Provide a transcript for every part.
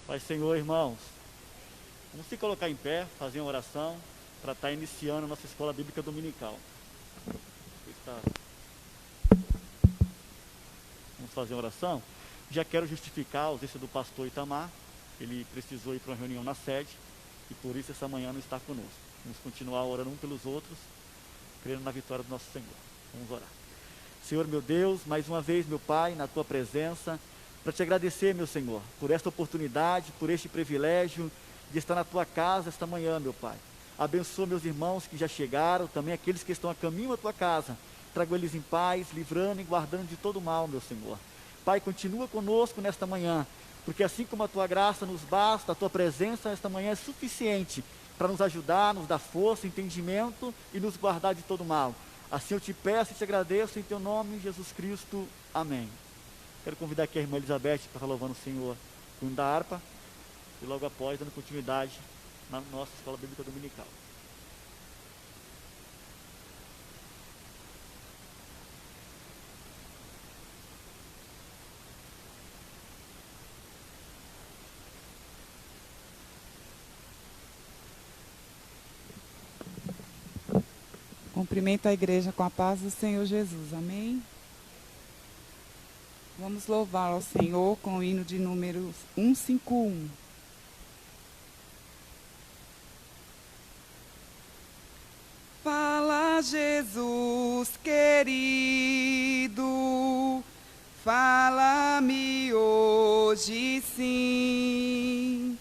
Pai, Senhor, irmãos, vamos se colocar em pé, fazer uma oração para estar iniciando a nossa escola bíblica dominical. Vamos fazer uma oração? Já quero justificar a ausência do pastor Itamar. Ele precisou ir para uma reunião na sede e por isso essa manhã não está conosco. Vamos continuar orando um pelos outros, crendo na vitória do nosso Senhor. Vamos orar. Senhor, meu Deus, mais uma vez, meu Pai, na Tua presença, para te agradecer, meu Senhor, por esta oportunidade, por este privilégio de estar na Tua casa esta manhã, meu Pai. Abençoa meus irmãos que já chegaram, também aqueles que estão a caminho à Tua casa. Trago eles em paz, livrando e guardando de todo mal, meu Senhor. Pai, continua conosco nesta manhã, porque assim como a Tua graça nos basta, a Tua presença esta manhã é suficiente para nos ajudar, nos dar força, entendimento e nos guardar de todo mal. Assim eu te peço e te agradeço em Teu nome, Jesus Cristo. Amém. Quero convidar aqui a irmã Elizabeth para estar louvando o Senhor com da harpa e logo após dando continuidade na nossa escola bíblica dominical. Cumprimento a igreja com a paz do Senhor Jesus. Amém? Vamos louvar ao Senhor com o hino de número 151. Fala, Jesus querido, fala-me hoje sim.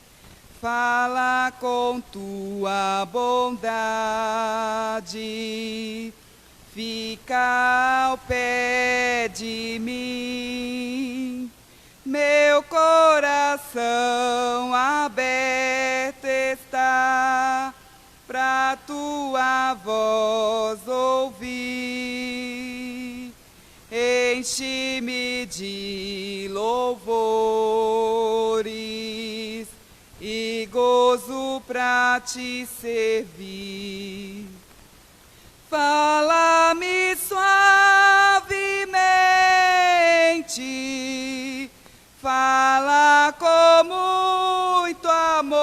Fala com tua bondade, fica ao pé de mim. Meu coração aberto está pra tua voz ouvir. Enche-me de louvores e gozo pra te servir. Fala-me suavemente, fala com muito amor,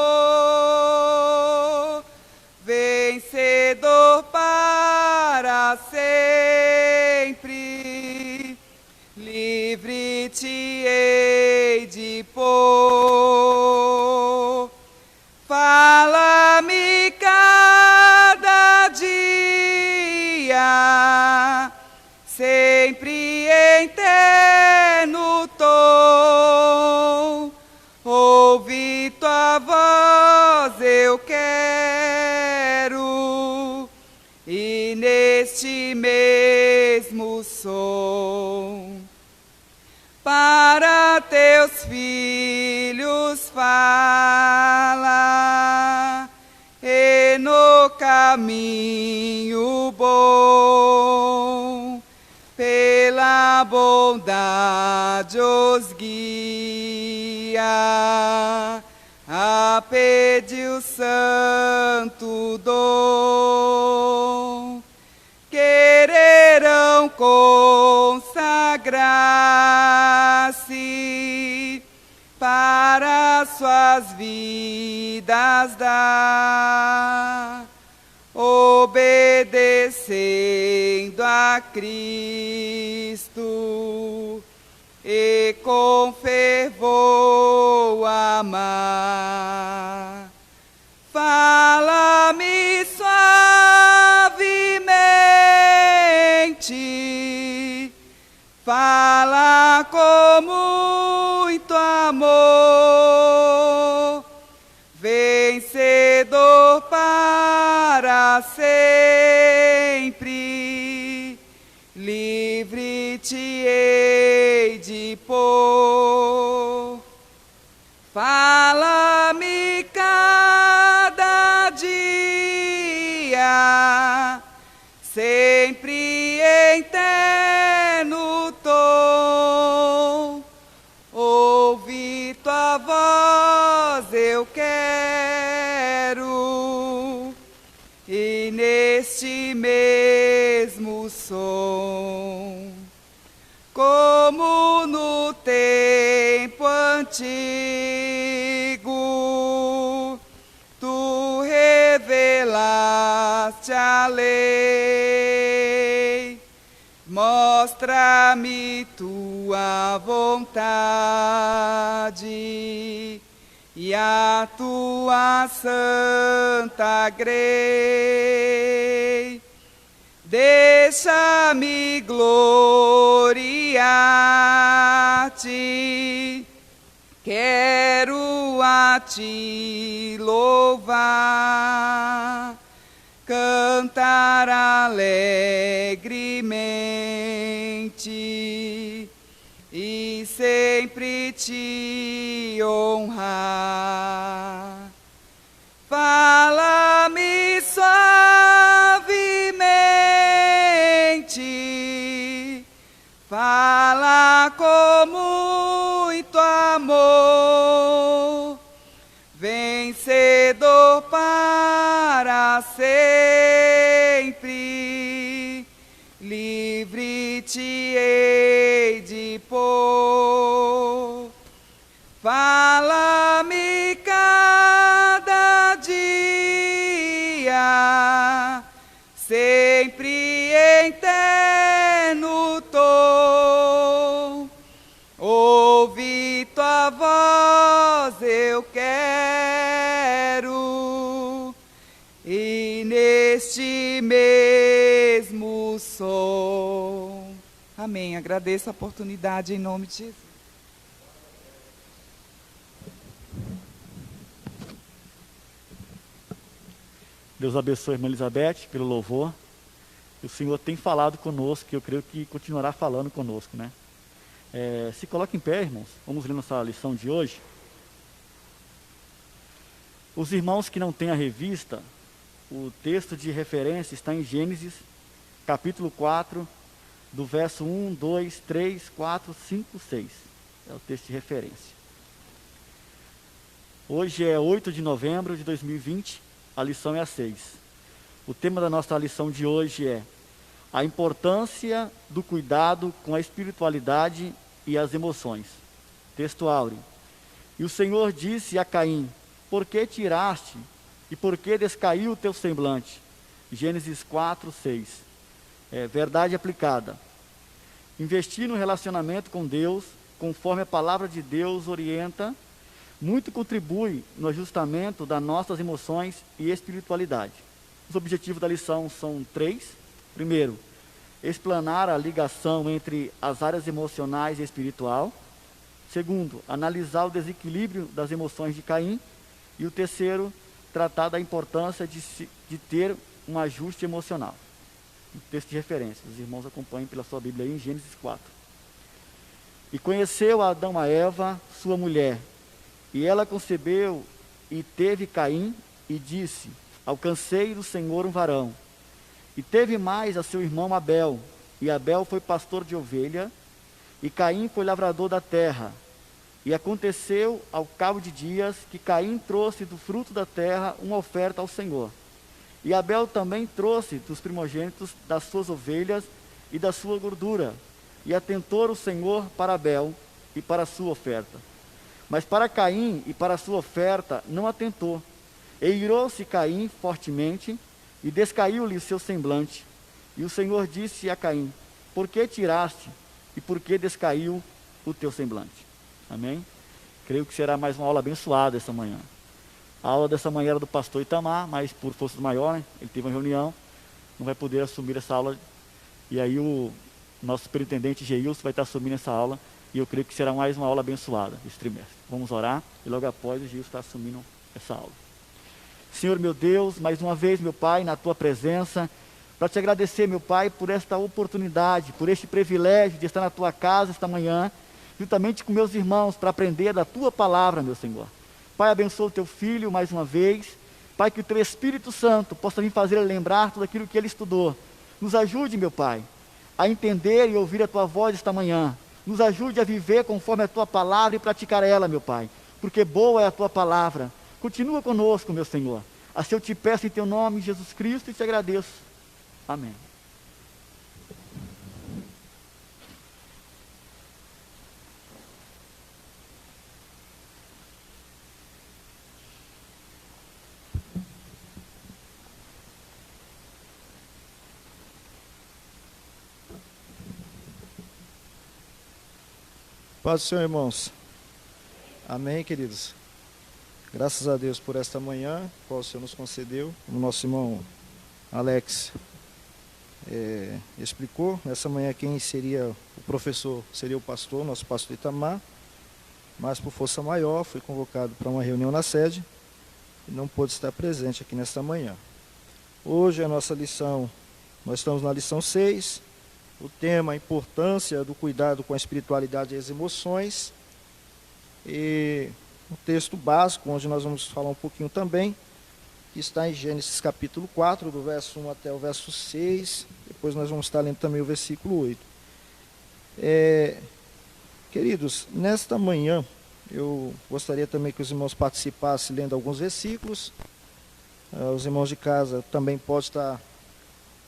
vencedor para sempre, livre te hei de pôr. Fala-me cada dia, sempre em terno tom. Ouvi tua voz eu quero, e neste mesmo som, para teus filhos fala, e no caminho bom, pela bondade os guia, a pedir o santo dom. Quererão consagrar-se para suas vidas dar, obedecendo a Cristo e com fervor amar. Fala-me suavemente, fala com muito amor, vencedor para sempre, livre te hei de pôr. Fala-me cada dia, sempre em terno tom. Ouvi tua voz eu quero, e neste mesmo som, como no tempo antigo, ensinar-te a lei. Mostra-me tua vontade e a tua santa grei. Deixa-me gloriar-te, quero a ti louvar, cantar alegremente e sempre te honrar. Fala-me suavemente, fala com muito amor, vencedor para sempre, livre te hei de pôr. Fala-me cada dia, sempre em terno tom. Ouvi tua voz eu quero, e neste mesmo som. Amém. Agradeço a oportunidade em nome de Jesus. Deus abençoe a irmã Elizabeth pelo louvor. O Senhor tem falado conosco, e eu creio que continuará falando conosco, né? Se coloque em pé, irmãos. Vamos ler nossa lição de hoje. Os irmãos que não têm a revista, o texto de referência está em Gênesis, capítulo 4, do verso 1, 2, 3, 4, 5, 6. É o texto de referência. Hoje é 8 de novembro de 2020, a lição é a 6. O tema da nossa lição de hoje é a importância do cuidado com a espiritualidade e as emoções. Texto áureo. E o Senhor disse a Caim: por que tiraste e por que descaiu o teu semblante? Gênesis 4, 6. Verdade aplicada. Investir no relacionamento com Deus, conforme a palavra de Deus orienta, muito contribui no ajustamento das nossas emoções e espiritualidade. Os objetivos da lição são 3. Primeiro, explanar a ligação entre as áreas emocionais e espiritual. Segundo, analisar o desequilíbrio das emoções de Caim. E o terceiro, tratar da importância de ter um ajuste emocional. Um texto de referência, os irmãos acompanhem pela sua Bíblia aí em Gênesis 4. E conheceu Adão a Eva, sua mulher, e ela concebeu e teve Caim, e disse: alcancei do Senhor um varão. E teve mais a seu irmão Abel, e Abel foi pastor de ovelha, e Caim foi lavrador da terra. E aconteceu, ao cabo de dias, que Caim trouxe do fruto da terra uma oferta ao Senhor. E Abel também trouxe dos primogênitos das suas ovelhas e da sua gordura. E atentou o Senhor para Abel e para a sua oferta. Mas para Caim e para a sua oferta não atentou. E irou-se Caim fortemente, e descaiu-lhe o seu semblante. E o Senhor disse a Caim: por que tiraste, e por que descaiu o teu semblante? Amém? Creio que será mais uma aula abençoada essa manhã. A aula dessa manhã era do pastor Itamar, mas por forças maiores, né, ele teve uma reunião, não vai poder assumir essa aula. E aí o nosso superintendente Geilson vai estar assumindo essa aula, e eu creio que será mais uma aula abençoada esse trimestre. Vamos orar, e logo após o Geilson está assumindo essa aula. Senhor meu Deus, mais uma vez, meu Pai, na Tua presença, para te agradecer, meu Pai, por esta oportunidade, por este privilégio de estar na Tua casa esta manhã, juntamente com meus irmãos, para aprender da Tua palavra, meu Senhor. Pai, abençoa o Teu Filho mais uma vez. Pai, que o Teu Espírito Santo possa vir fazer ele lembrar tudo aquilo que ele estudou. Nos ajude, meu Pai, a entender e ouvir a Tua voz esta manhã. Nos ajude a viver conforme a Tua palavra e praticar ela, meu Pai, porque boa é a Tua palavra. Continua conosco, meu Senhor. Assim eu te peço em Teu nome, Jesus Cristo, e te agradeço. Amém. Paz do Senhor, irmãos. Amém, queridos. Graças a Deus por esta manhã, qual o Senhor nos concedeu. O nosso irmão Alex explicou. Nessa manhã quem seria o professor seria o pastor, nosso pastor Itamar. Mas por força maior foi convocado para uma reunião na sede e não pôde estar presente aqui nesta manhã. Hoje a nossa lição, nós estamos na lição 6. O tema, a importância do cuidado com a espiritualidade e as emoções. E um texto básico, onde nós vamos falar um pouquinho também, que está em Gênesis capítulo 4, do verso 1 até o verso 6. Depois nós vamos estar lendo também o versículo 8. Queridos, nesta manhã, eu gostaria também que os irmãos participassem lendo alguns versículos. Os irmãos de casa também podem estar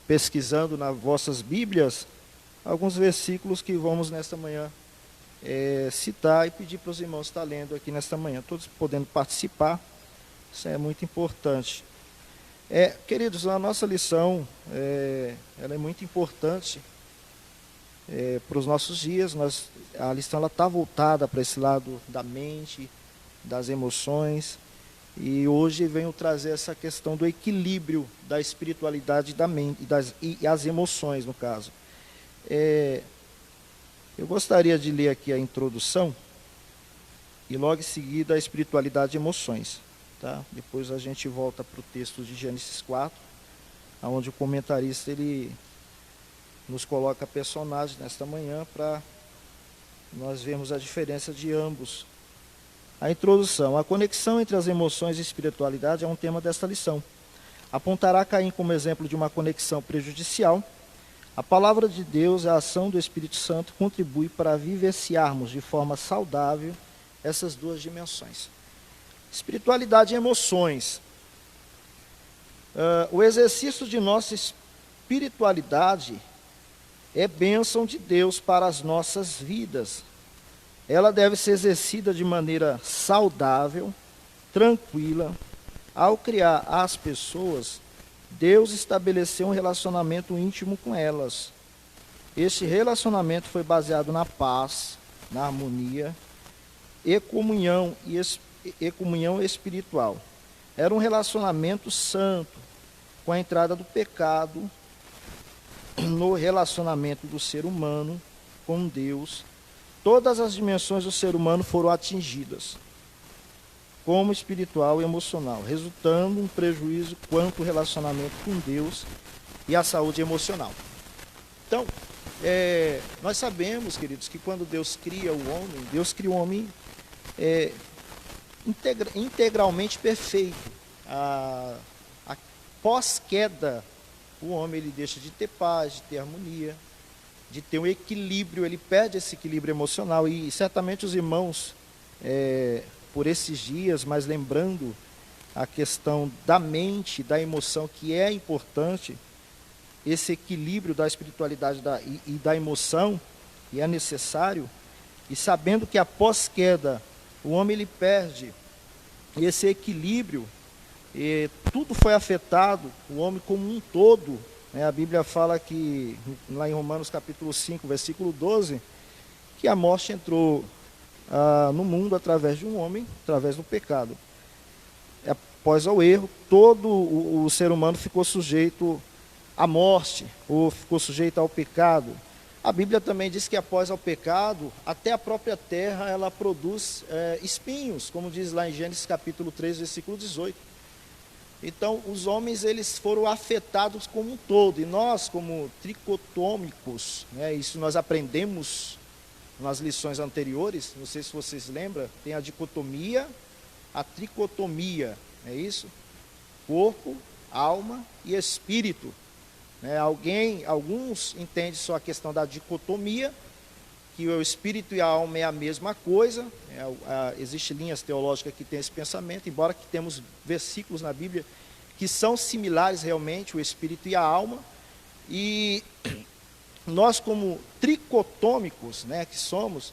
pesquisando nas vossas Bíblias alguns versículos que vamos nesta manhã citar e pedir para os irmãos estar lendo aqui nesta manhã, todos podendo participar. Isso é muito importante. Queridos, a nossa lição ela é muito importante para os nossos dias. A lição está voltada para esse lado da mente, das emoções, e hoje venho trazer essa questão do equilíbrio da espiritualidade da mente e as emoções, no caso. Eu gostaria de ler aqui a introdução e logo em seguida a espiritualidade e emoções. Tá? Depois a gente volta para o texto de Gênesis 4, onde o comentarista ele nos coloca personagens nesta manhã para nós vermos a diferença de ambos. A introdução. A conexão entre as emoções e espiritualidade é um tema desta lição. Apontará Caim como exemplo de uma conexão prejudicial. A palavra de Deus, a ação do Espírito Santo, contribui para vivenciarmos de forma saudável essas duas dimensões. Espiritualidade e emoções. O exercício de nossa espiritualidade é bênção de Deus para as nossas vidas. Ela deve ser exercida de maneira saudável, tranquila. Ao criar as pessoas, Deus estabeleceu um relacionamento íntimo com elas. Este relacionamento foi baseado na paz, na harmonia e comunhão espiritual. Era um relacionamento santo. Com a entrada do pecado no relacionamento do ser humano com Deus, todas as dimensões do ser humano foram atingidas, como espiritual e emocional, resultando um prejuízo quanto ao relacionamento com Deus e à saúde emocional. Então, nós sabemos, queridos, que quando Deus cria o homem, Deus cria o homem integralmente perfeito. Pós-queda, o homem ele deixa de ter paz, de ter harmonia, de ter um equilíbrio, ele perde esse equilíbrio emocional. E certamente os irmãos, por esses dias, mas lembrando a questão da mente, da emoção, que é importante, esse equilíbrio da espiritualidade e da emoção, e é necessário, e sabendo que após queda, o homem ele perde esse equilíbrio, e tudo foi afetado, o homem como um todo, né? A Bíblia fala que, lá em Romanos capítulo 5, versículo 12, que a morte entrou no mundo através de um homem, através do pecado. Após o erro, todo o ser humano ficou sujeito à morte, ou ficou sujeito ao pecado. A Bíblia também diz que após o pecado, até a própria terra ela produz espinhos, como diz lá em Gênesis capítulo 3, versículo 18. Então, os homens eles foram afetados como um todo, e nós, como tricotômicos, né, isso nós aprendemos nas lições anteriores, não sei se vocês lembram, tem a dicotomia, a tricotomia, é isso? Corpo, alma e espírito. Alguns entendem só a questão da dicotomia, que o espírito e a alma é a mesma coisa. Existem linhas teológicas que têm esse pensamento, embora que temos versículos na Bíblia que são similares realmente, o espírito e a alma. E nós, como tricotômicos, né, que somos,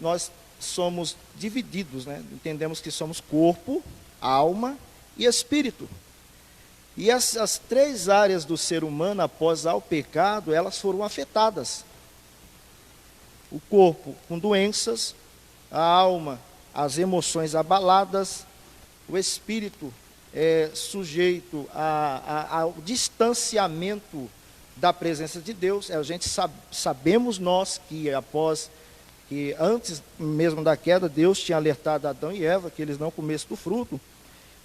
nós somos divididos, né? Entendemos que somos corpo, alma e espírito. E essas três áreas do ser humano, após o pecado, elas foram afetadas. o corpo com doenças, a alma, as emoções abaladas, o espírito sujeito ao distanciamento da presença de Deus. A gente sabemos nós que antes mesmo da queda, Deus tinha alertado Adão e Eva que eles não comessem do fruto,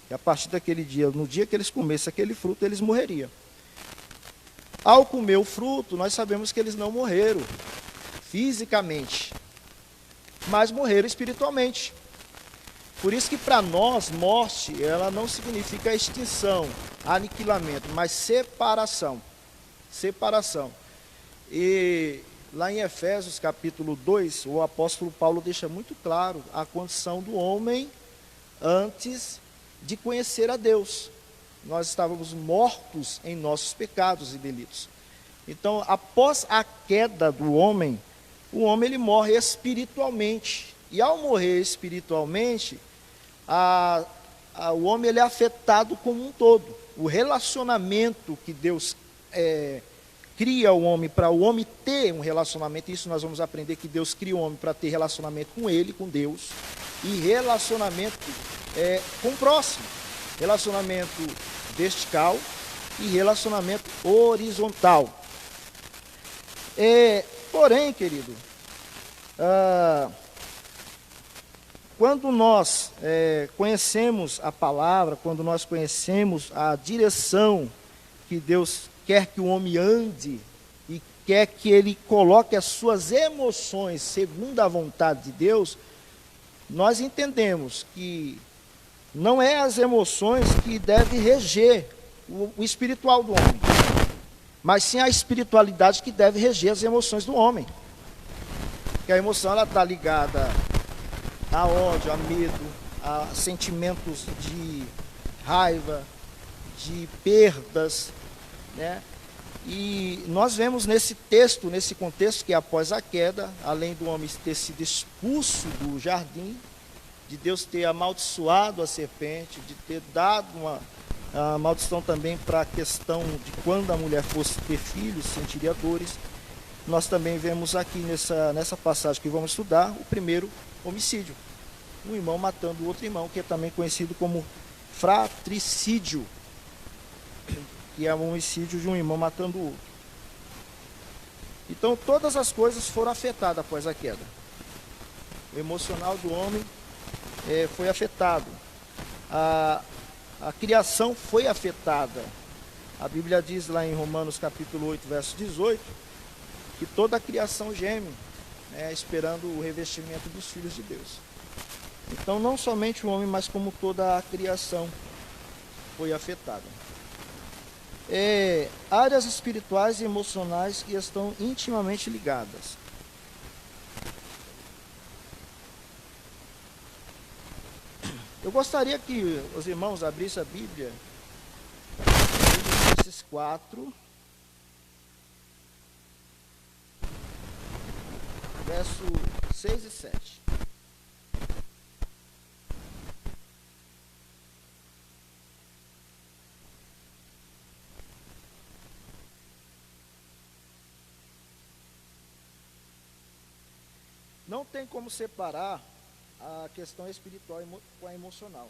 e a partir daquele dia, no dia que eles comessem aquele fruto, eles morreriam. Ao comer o fruto, nós sabemos que eles não morreram fisicamente, mas morreram espiritualmente. Por isso que para nós, morte, ela não significa extinção, aniquilamento, mas separação. Separação. E lá em Efésios capítulo 2, o apóstolo Paulo deixa muito claro a condição do homem antes de conhecer a Deus. Nós estávamos mortos em nossos pecados e delitos. Então, após a queda do homem, o homem ele morre espiritualmente. E ao morrer espiritualmente, o homem ele é afetado como um todo. O relacionamento que Deus cria o homem, para o homem ter um relacionamento, isso nós vamos aprender que Deus cria o homem para ter relacionamento com ele, com Deus, e relacionamento com o próximo, relacionamento vertical e relacionamento horizontal. Porém, querido, quando nós conhecemos a palavra, quando nós conhecemos a direção que Deus quer que o homem ande e quer que ele coloque as suas emoções segundo a vontade de Deus, nós entendemos que não é as emoções que devem reger o espiritual do homem, mas sim a espiritualidade que deve reger as emoções do homem. Porque a emoção ela está ligada a ódio, a medo, a sentimentos de raiva, de perdas, né? E nós vemos nesse texto, nesse contexto, que após a queda, além do homem ter sido expulso do jardim, de Deus ter amaldiçoado a serpente, de ter dado uma maldição também para a questão de quando a mulher fosse ter filhos, sentiria dores, nós também vemos aqui nessa passagem que vamos estudar, o primeiro homicídio. Um irmão matando o outro irmão, que é também conhecido como fratricídio, que é um homicídio de um irmão matando o outro. Então todas as coisas foram afetadas após a queda. O emocional do homem foi afetado. A criação foi afetada. A Bíblia diz lá em Romanos capítulo 8, verso 18, que toda a criação geme, esperando o revestimento dos filhos de Deus. Então não somente o homem, mas como toda a criação foi afetada. Áreas espirituais e emocionais que estão intimamente ligadas. Eu gostaria que os irmãos abrissem a Bíblia, Filipenses 4, verso 6 e 7. Não tem como separar a questão espiritual com a emocional.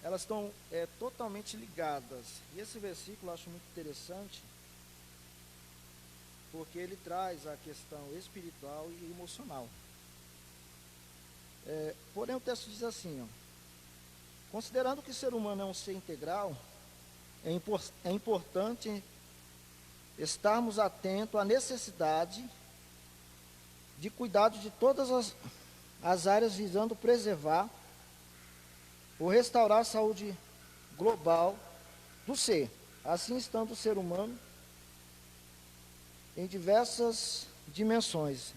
Elas estão totalmente ligadas. E esse versículo eu acho muito interessante, porque ele traz a questão espiritual e emocional. Porém o texto diz assim, considerando que o ser humano é um ser integral, é importante estarmos atentos à necessidade de cuidado de todas as áreas visando preservar ou restaurar a saúde global do ser. Assim estando o ser humano em diversas dimensões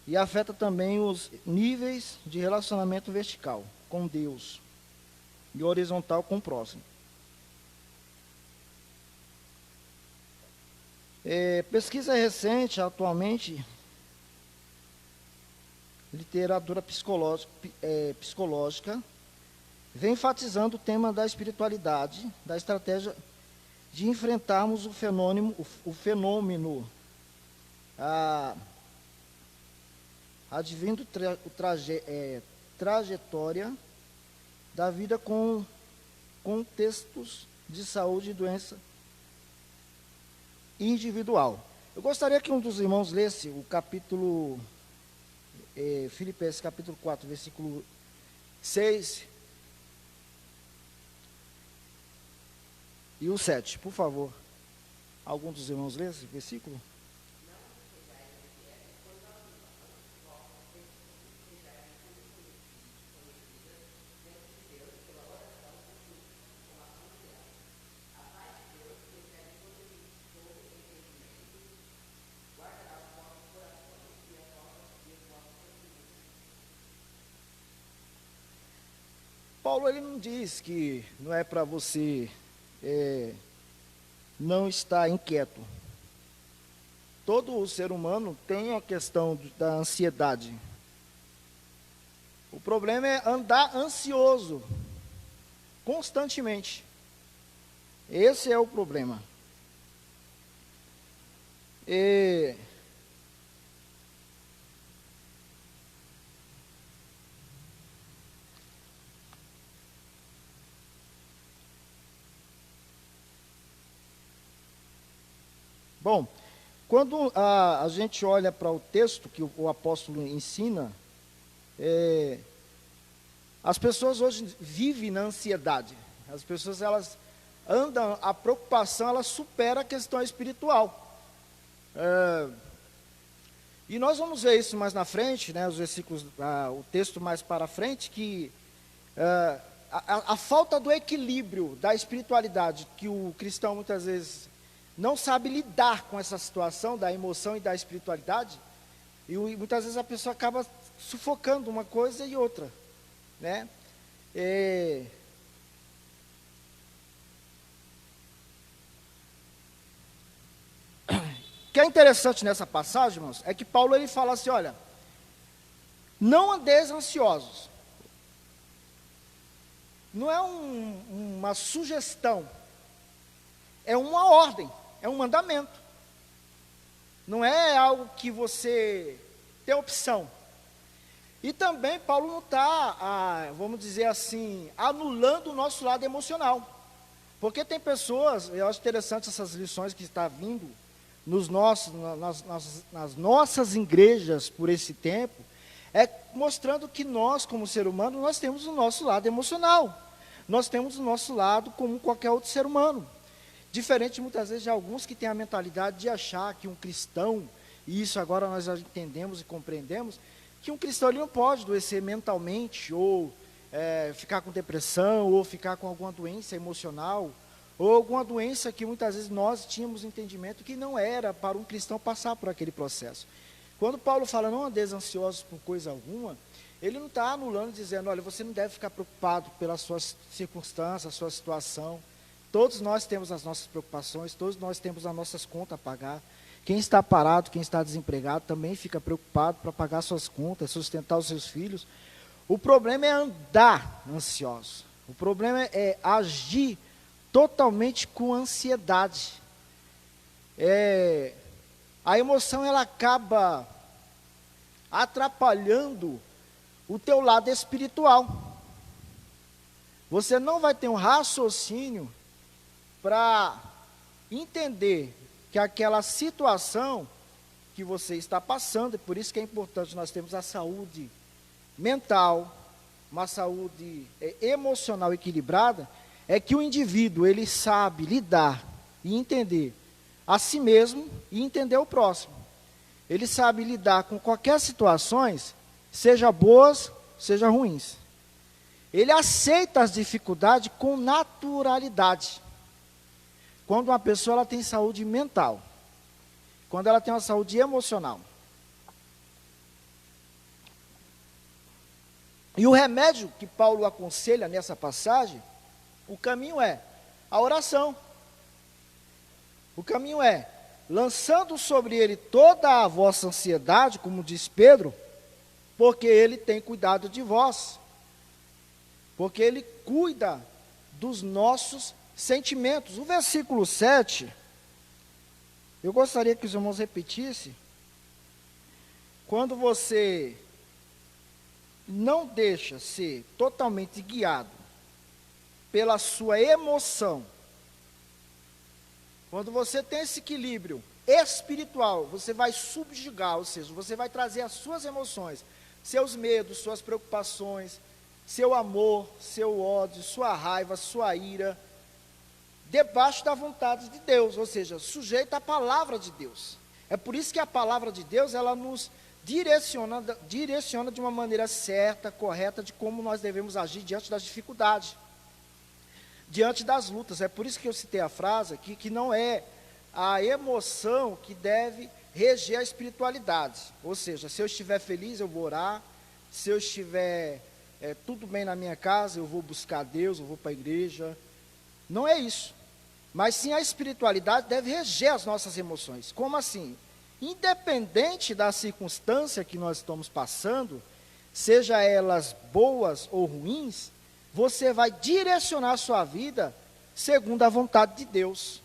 e afeta também os níveis de relacionamento vertical com Deus e horizontal com o próximo. Pesquisa recente, atualmente, literatura psicológica, vem enfatizando o tema da espiritualidade, da estratégia de enfrentarmos o fenômeno advindo trajetória da vida com contextos de saúde e doença individual. Eu gostaria que um dos irmãos lesse o capítulo, Filipenses capítulo 4, versículo 6 e o 7, por favor. Algum dos irmãos lê esse versículo? Paulo, ele não diz que não é para você não estar inquieto. Todo o ser humano tem a questão da ansiedade. O problema é andar ansioso constantemente. Esse é o problema. Bom, quando a gente olha para o texto que o apóstolo ensina, as pessoas hoje vivem na ansiedade. As pessoas, elas andam, a preocupação, ela supera a questão espiritual. E nós vamos ver isso mais na frente, né, os versículos, o texto mais para frente, que a falta do equilíbrio da espiritualidade, que o cristão muitas vezes não sabe lidar com essa situação da emoção e da espiritualidade, e muitas vezes a pessoa acaba sufocando uma coisa e outra, né? O que é interessante nessa passagem, irmãos, é que Paulo ele fala assim, olha, não andeis ansiosos. Não é uma sugestão, é uma ordem, é um mandamento. Não é algo que você tem opção. E também Paulo não está, vamos dizer assim, anulando o nosso lado emocional. Porque tem pessoas, eu acho interessante essas lições que estão vindo nas nossas igrejas por esse tempo, mostrando que nós, como ser humano, nós temos o nosso lado emocional. Nós temos o nosso lado como qualquer outro ser humano. Diferente muitas vezes de alguns que têm a mentalidade de achar que um cristão, e isso agora nós já entendemos e compreendemos, que um cristão ele não pode adoecer mentalmente, ou ficar com depressão, ou ficar com alguma doença emocional, ou alguma doença que muitas vezes nós tínhamos entendimento que não era para um cristão passar por aquele processo. Quando Paulo fala, não andeis ansiosos por coisa alguma, ele não está anulando, dizendo, olha, você não deve ficar preocupado pelas suas circunstâncias, a sua situação. Todos nós temos as nossas preocupações, todos nós temos as nossas contas a pagar. Quem está parado, quem está desempregado, também fica preocupado para pagar suas contas, sustentar os seus filhos. O problema é andar ansioso. O problema é agir totalmente com ansiedade. A emoção, ela acaba atrapalhando o teu lado espiritual. Você não vai ter um raciocínio para entender que aquela situação que você está passando, e por isso que é importante nós termos a saúde mental, uma saúde emocional equilibrada, é que o indivíduo, ele sabe lidar e entender a si mesmo e entender o próximo. Ele sabe lidar com qualquer situações, seja boas, seja ruins. Ele aceita as dificuldades com naturalidade. Quando uma pessoa ela tem saúde mental, quando ela tem uma saúde emocional. E o remédio que Paulo aconselha nessa passagem, o caminho é a oração. O caminho é, lançando sobre ele toda a vossa ansiedade, como diz Pedro, porque ele tem cuidado de vós. Porque ele cuida dos nossos sentimentos. O versículo 7, eu gostaria que os irmãos repetissem. quando você não deixa ser totalmente guiado pela sua emoção, quando você tem esse equilíbrio espiritual, você vai subjugar, ou seja, você vai trazer as suas emoções, seus medos, suas preocupações, seu amor, seu ódio, sua raiva, sua ira, debaixo da vontade de Deus, ou seja, sujeito à palavra de Deus. É por isso que a palavra de Deus, ela nos direciona de uma maneira certa, correta, de como nós devemos agir diante das dificuldades, diante das lutas. É por isso que eu citei a frase aqui, que não é a emoção que deve reger a espiritualidade. Ou seja, se eu estiver feliz, eu vou orar. Se eu estiver tudo bem na minha casa, eu vou buscar Deus, eu vou para a igreja. Não é isso. Mas sim a espiritualidade deve reger as nossas emoções. Como assim? Independente da circunstância que nós estamos passando, seja elas boas ou ruins, você vai direcionar a sua vida segundo a vontade de Deus.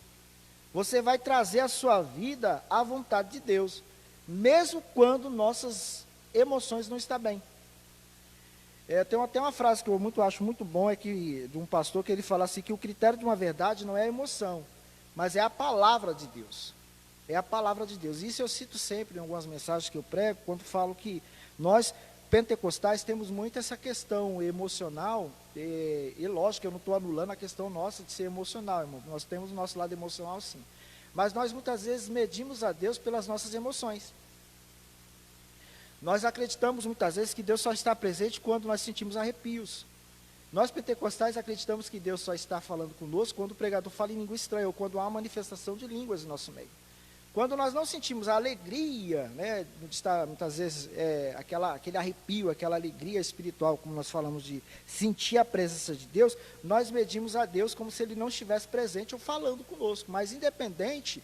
Você vai trazer a sua vida à vontade de Deus, mesmo quando nossas emoções não estão bem. Tem até uma frase que eu acho muito bom, de um pastor, que ele fala assim, que o critério de uma verdade não é a emoção, mas é a palavra de Deus. É a palavra de Deus. Isso eu cito sempre em algumas mensagens que eu prego, quando falo que nós, pentecostais, temos muito essa questão emocional, e lógico, eu não estou anulando a questão nossa de ser emocional, irmão. Nós temos o nosso lado emocional, sim. Mas nós muitas vezes medimos a Deus pelas nossas emoções. Nós acreditamos muitas vezes que Deus só está presente quando nós sentimos arrepios. Nós pentecostais acreditamos que Deus só está falando conosco quando o pregador fala em língua estranha, ou quando há uma manifestação de línguas no nosso meio. Quando nós não sentimos a alegria, né, de estar, muitas vezes, aquele arrepio, aquela alegria espiritual, como nós falamos de sentir a presença de Deus, nós medimos a Deus como se Ele não estivesse presente ou falando conosco. Mas independente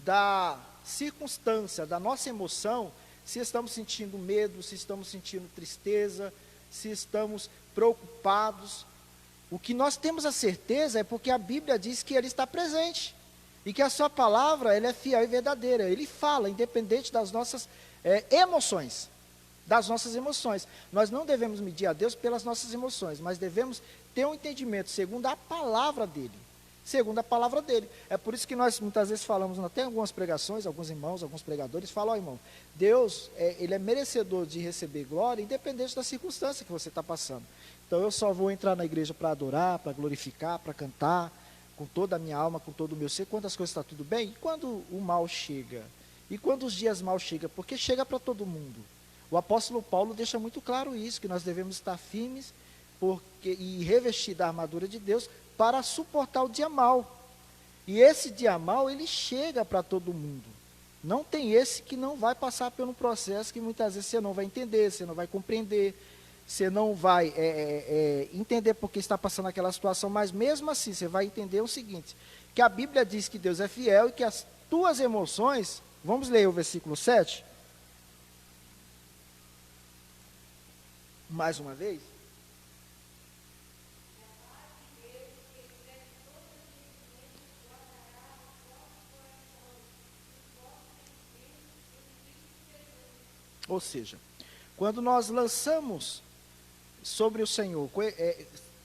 da circunstância, da nossa emoção, se estamos sentindo medo, se estamos sentindo tristeza, se estamos preocupados, o que nós temos a certeza é porque a Bíblia diz que Ele está presente. E que a sua palavra, ela é fiel e verdadeira. Ele fala, independente das nossas emoções. Das nossas emoções. Nós não devemos medir a Deus pelas nossas emoções, mas devemos ter um entendimento segundo a palavra dEle. Segundo a palavra dEle. É por isso que nós muitas vezes falamos, até em algumas pregações, alguns irmãos, alguns pregadores, falam, irmão, Deus, Ele é merecedor de receber glória, independente da circunstância que você está passando. Então eu só vou entrar na igreja para adorar, para glorificar, para cantar, com toda a minha alma, com todo o meu ser, quando as coisas estão tudo bem, e quando o mal chega? E quando os dias mal chegam? Porque chega para todo mundo. O apóstolo Paulo deixa muito claro isso, que nós devemos estar firmes e revestir da armadura de Deus para suportar o dia mal. E esse dia mal, ele chega para todo mundo. Não tem esse que não vai passar por um processo que muitas vezes você não vai entender, você não vai compreender, você não vai entender porque está passando aquela situação, mas mesmo assim você vai entender o seguinte, que a Bíblia diz que Deus é fiel e que as tuas emoções, vamos ler o versículo 7, mais uma vez. Ou seja, quando nós lançamos sobre o Senhor,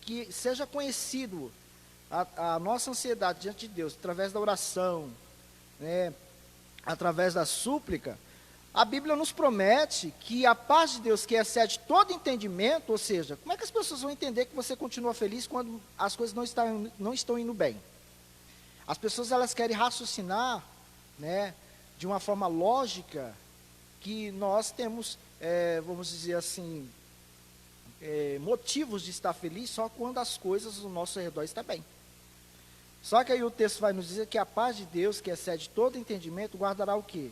que seja conhecido a nossa ansiedade diante de Deus, através da oração, né, através da súplica, a Bíblia nos promete que a paz de Deus, que excede todo entendimento, ou seja, como é que as pessoas vão entender que você continua feliz quando as coisas não estão indo bem? As pessoas, elas querem raciocinar, né, de uma forma lógica, que nós temos, vamos dizer assim, motivos de estar feliz só quando as coisas ao nosso redor estão bem. Só que aí o texto vai nos dizer que a paz de Deus, que excede todo entendimento, guardará o quê?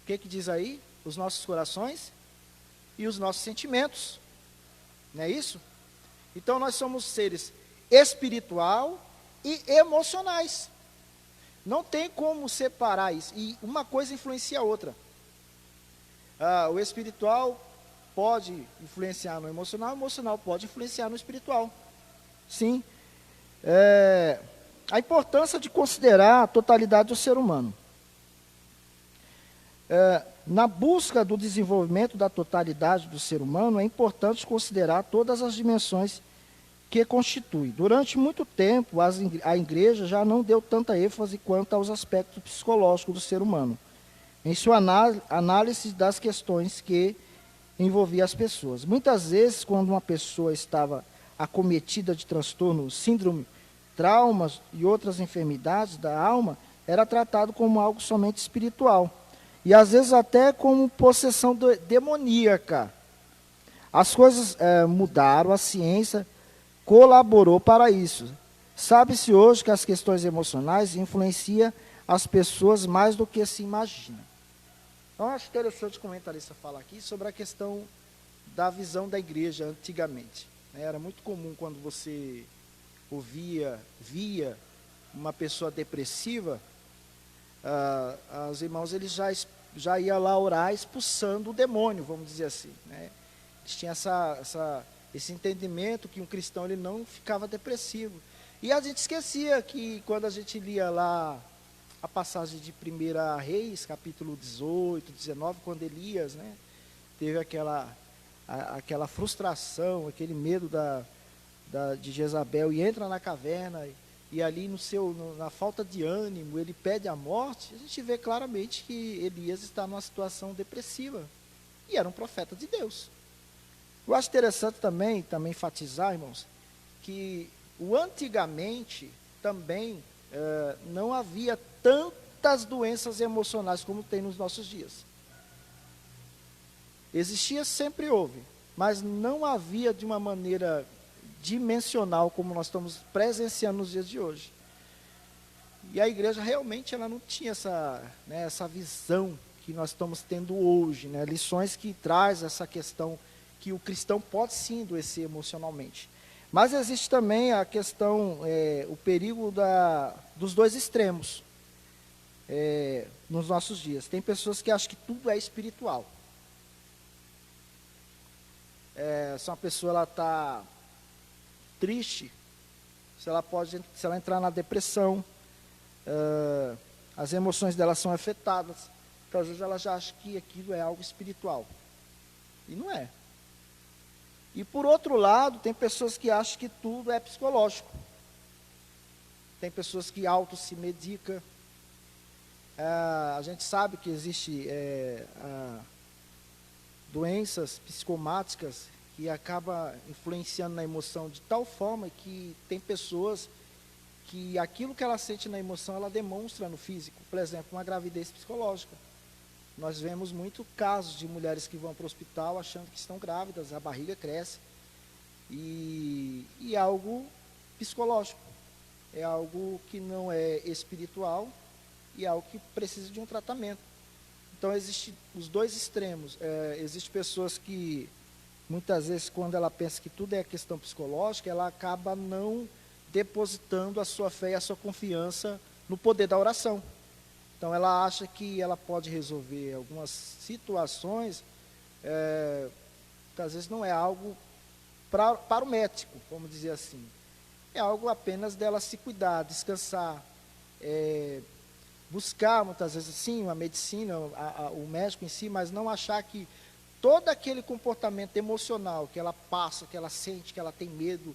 O que diz aí? Os nossos corações e os nossos sentimentos. Não é isso? Então nós somos seres espiritual e emocionais. Não tem como separar isso. E uma coisa influencia a outra. O espiritual pode influenciar no emocional, o emocional pode influenciar no espiritual. Sim. A importância de considerar a totalidade do ser humano. Na busca do desenvolvimento da totalidade do ser humano, é importante considerar todas as dimensões que constitui. Durante muito tempo, a igreja já não deu tanta ênfase quanto aos aspectos psicológicos do ser humano, em sua análise das questões que envolviam as pessoas. Muitas vezes, quando uma pessoa estava acometida de transtorno, síndrome, traumas e outras enfermidades da alma, era tratado como algo somente espiritual. E às vezes até como possessão demoníaca. As coisas mudaram, a ciência colaborou para isso. Sabe-se hoje que as questões emocionais influenciam as pessoas mais do que se imagina. Então, acho interessante o comentarista falar aqui sobre a questão da visão da igreja antigamente. Era muito comum quando você via uma pessoa depressiva, os irmãos eles já iam lá orar expulsando o demônio, vamos dizer assim. Eles tinham esse entendimento que um cristão ele não ficava depressivo. E a gente esquecia que quando a gente lia lá a passagem de 1 Reis, capítulo 18, 19, quando Elias teve aquela frustração, aquele medo de Jezabel, e entra na caverna, e ali na falta de ânimo, ele pede a morte, a gente vê claramente que Elias está numa situação depressiva, e era um profeta de Deus. Eu acho interessante também enfatizar, irmãos, que o antigamente também não havia tantas doenças emocionais como tem nos nossos dias. Existia, sempre houve, mas não havia de uma maneira dimensional como nós estamos presenciando nos dias de hoje. E a igreja realmente ela não tinha essa visão que nós estamos tendo hoje, lições que traz essa questão que o cristão pode sim adoecer emocionalmente. Mas existe também a questão, o perigo dos dois extremos nos nossos dias. Tem pessoas que acham que tudo é espiritual. Se uma pessoa está triste, se ela entrar na depressão, as emoções dela são afetadas, então às vezes ela já acha que aquilo é algo espiritual. E não é. E por outro lado, tem pessoas que acham que tudo é psicológico. Tem pessoas que auto se medicam. A gente sabe que existe doenças psicomáticas que acabam influenciando na emoção de tal forma que tem pessoas que aquilo que ela sente na emoção, ela demonstra no físico. Por exemplo, uma gravidez psicológica. Nós vemos muito casos de mulheres que vão para o hospital achando que estão grávidas, a barriga cresce. E é algo psicológico. É algo que não é espiritual e é algo que precisa de um tratamento. Então, existem os dois extremos. Existem pessoas que, muitas vezes, quando ela pensa que tudo é questão psicológica, ela acaba não depositando a sua fé e a sua confiança no poder da oração. Então, ela acha que ela pode resolver algumas situações, que às vezes não é algo para o médico, vamos dizer assim. É algo apenas dela se cuidar, descansar, buscar, muitas vezes, sim, a medicina, o médico em si, mas não achar que todo aquele comportamento emocional que ela passa, que ela sente, que ela tem medo,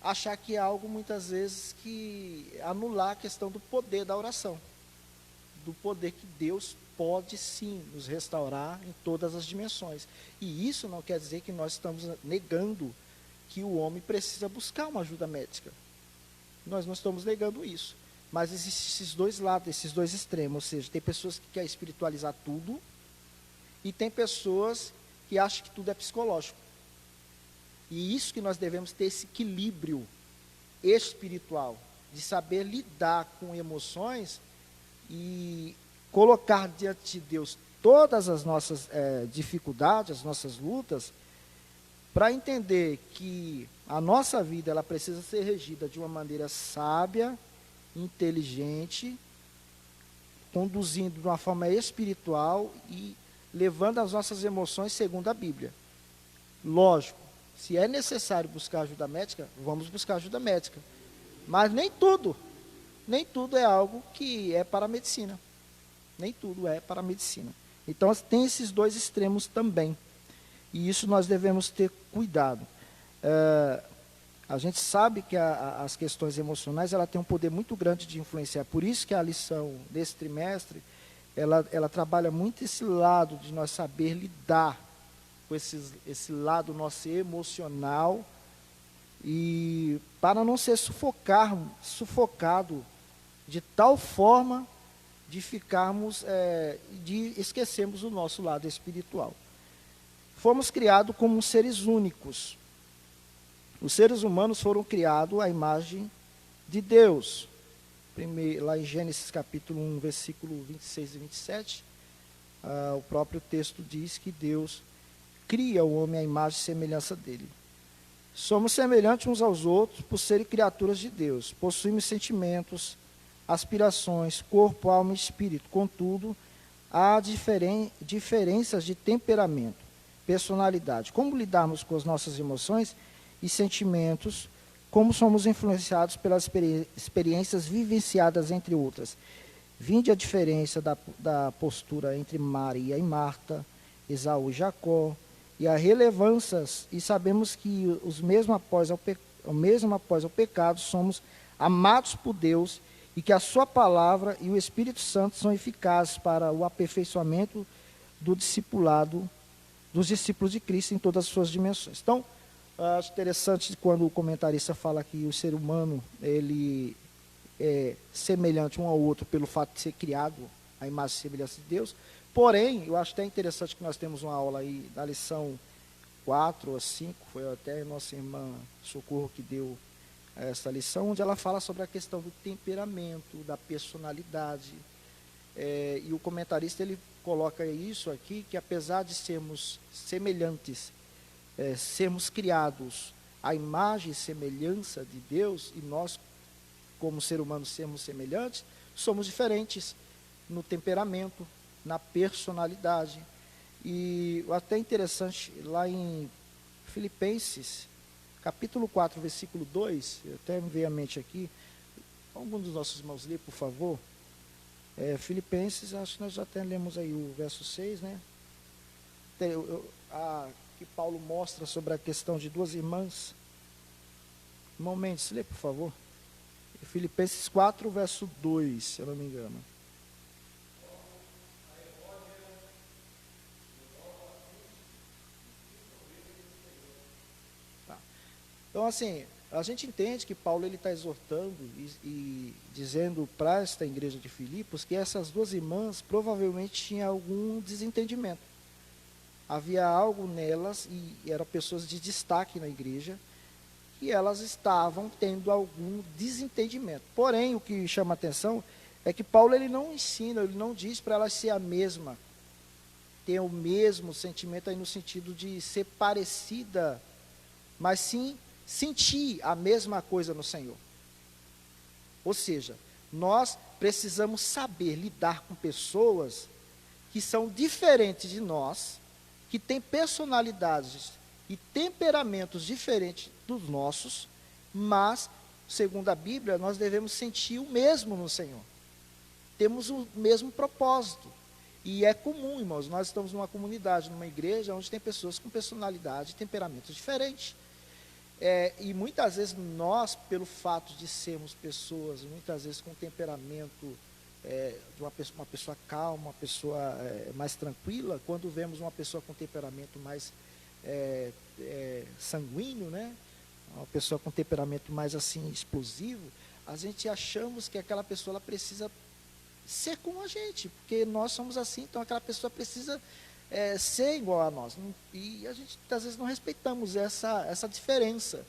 achar que é algo, muitas vezes, que anular a questão do poder da oração. Do poder que Deus pode sim nos restaurar em todas as dimensões. E isso não quer dizer que nós estamos negando que o homem precisa buscar uma ajuda médica. Nós não estamos negando isso. Mas existem esses dois lados, esses dois extremos. Ou seja, tem pessoas que querem espiritualizar tudo e tem pessoas que acham que tudo é psicológico. E isso que nós devemos ter esse equilíbrio espiritual, de saber lidar com emoções e colocar diante de Deus todas as nossas dificuldades, as nossas lutas, para entender que a nossa vida ela precisa ser regida de uma maneira sábia, inteligente, conduzindo de uma forma espiritual e levando as nossas emoções segundo a Bíblia. Lógico, se é necessário buscar ajuda médica, vamos buscar ajuda médica. Mas nem tudo é algo que é para a medicina. Nem tudo é para a medicina. Então, tem esses dois extremos também. E isso nós devemos ter cuidado. A gente sabe que as questões emocionais ela tem um poder muito grande de influenciar. Por isso que a lição desse trimestre, ela trabalha muito esse lado de nós saber lidar com esse lado nosso emocional, e para não ser sufocado de tal forma de ficarmos, de esquecermos o nosso lado espiritual. Fomos criados como seres únicos. Os seres humanos foram criados à imagem de Deus. Primeiro, lá em Gênesis capítulo 1, versículo 26 e 27, o próprio texto diz que Deus cria o homem à imagem e semelhança dele. Somos semelhantes uns aos outros por serem criaturas de Deus. Possuímos sentimentos, aspirações, corpo, alma e espírito. Contudo, há diferenças de temperamento, personalidade. Como lidarmos com as nossas emoções e sentimentos, como somos influenciados pelas experiências vivenciadas, entre outras. Vinde a diferença da postura entre Maria e Marta, Esaú e Jacó, e a relevância, e sabemos que mesmo após o pecado, somos amados por Deus, e que a sua palavra e o Espírito Santo são eficazes para o aperfeiçoamento do discipulado, dos discípulos de Cristo em todas as suas dimensões. Então, acho interessante quando o comentarista fala que o ser humano, ele é semelhante um ao outro pelo fato de ser criado à imagem e semelhança de Deus. Porém, eu acho até interessante que nós temos uma aula aí na lição 4 ou 5, foi até a nossa irmã Socorro que deu essa lição, onde ela fala sobre a questão do temperamento, da personalidade. E o comentarista ele coloca isso aqui, que apesar de sermos semelhantes, sermos criados à imagem e semelhança de Deus, e nós, como ser humano, sermos semelhantes, somos diferentes no temperamento, na personalidade. E até interessante, lá em Filipenses, capítulo 4, versículo 2, eu até me veio à mente aqui, algum dos nossos irmãos lê, por favor. Filipenses, acho que nós já até lemos aí o verso 6, né? Que Paulo mostra sobre a questão de duas irmãs. Irmão Mendes, lê, por favor. Filipenses 4, verso 2, se eu não me engano. Então, assim, a gente entende que Paulo está exortando e dizendo para esta igreja de Filipos que essas duas irmãs provavelmente tinham algum desentendimento. Havia algo nelas, e eram pessoas de destaque na igreja, que elas estavam tendo algum desentendimento. Porém, o que chama a atenção é que Paulo ele não ensina, ele não diz para elas ser a mesma, ter o mesmo sentimento aí no sentido de ser parecida, mas sim sentir a mesma coisa no Senhor. Ou seja, nós precisamos saber lidar com pessoas que são diferentes de nós, que têm personalidades e temperamentos diferentes dos nossos, mas, segundo a Bíblia, nós devemos sentir o mesmo no Senhor. Temos o mesmo propósito. E é comum, irmãos, nós estamos numa comunidade, numa igreja, onde tem pessoas com personalidade e temperamentos diferentes. E muitas vezes nós, pelo fato de sermos pessoas, muitas vezes com temperamento de uma pessoa calma, uma pessoa mais tranquila, quando vemos uma pessoa com temperamento mais sanguíneo, né? Uma pessoa com temperamento mais assim explosivo, a gente achamos que aquela pessoa ela precisa ser como a gente, porque nós somos assim, então aquela pessoa precisa ser igual a nós. E a gente, às vezes, não respeitamos essa diferença.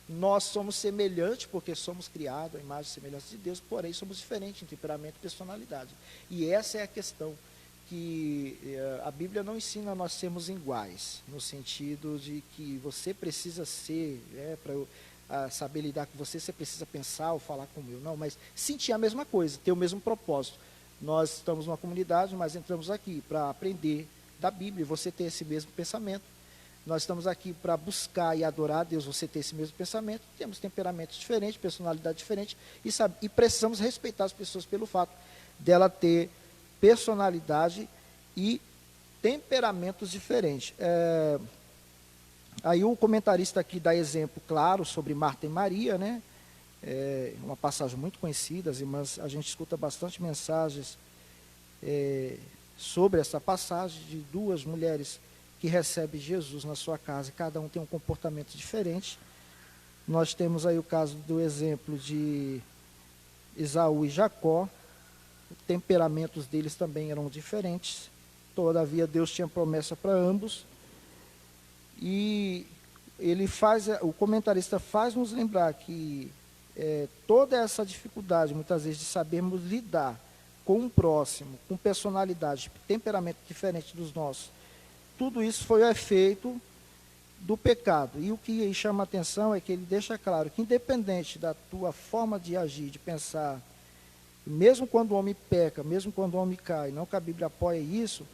Nós somos semelhantes, porque somos criados à imagem e semelhança de Deus, porém somos diferentes em temperamento e personalidade. E essa é a questão que a Bíblia não ensina a nós sermos iguais, no sentido de que você precisa ser, para saber lidar com você precisa pensar ou falar como eu. Não, mas sentir a mesma coisa, ter o mesmo propósito. Nós estamos numa comunidade, mas entramos aqui para aprender da Bíblia, você ter esse mesmo pensamento. Nós estamos aqui para buscar e adorar a Deus, você ter esse mesmo pensamento. Temos temperamentos diferentes, personalidade diferente, e precisamos respeitar as pessoas pelo fato dela ter personalidade e temperamentos diferentes. Aí o comentarista aqui dá exemplo claro sobre Marta e Maria, né? Uma passagem muito conhecida, mas a gente escuta bastante mensagens sobre essa passagem de duas mulheres que recebem Jesus na sua casa, e cada um tem um comportamento diferente. Nós temos aí o caso do exemplo de Esaú e Jacó. Os temperamentos deles também eram diferentes, todavia Deus tinha promessa para ambos, e o comentarista faz nos lembrar que toda essa dificuldade, muitas vezes, de sabermos lidar com um próximo, com personalidade, temperamento diferente dos nossos, tudo isso foi o efeito do pecado. E o que chama a atenção é que ele deixa claro que, independente da tua forma de agir, de pensar, mesmo quando o homem peca, mesmo quando o homem cai, não que a Bíblia apoie isso,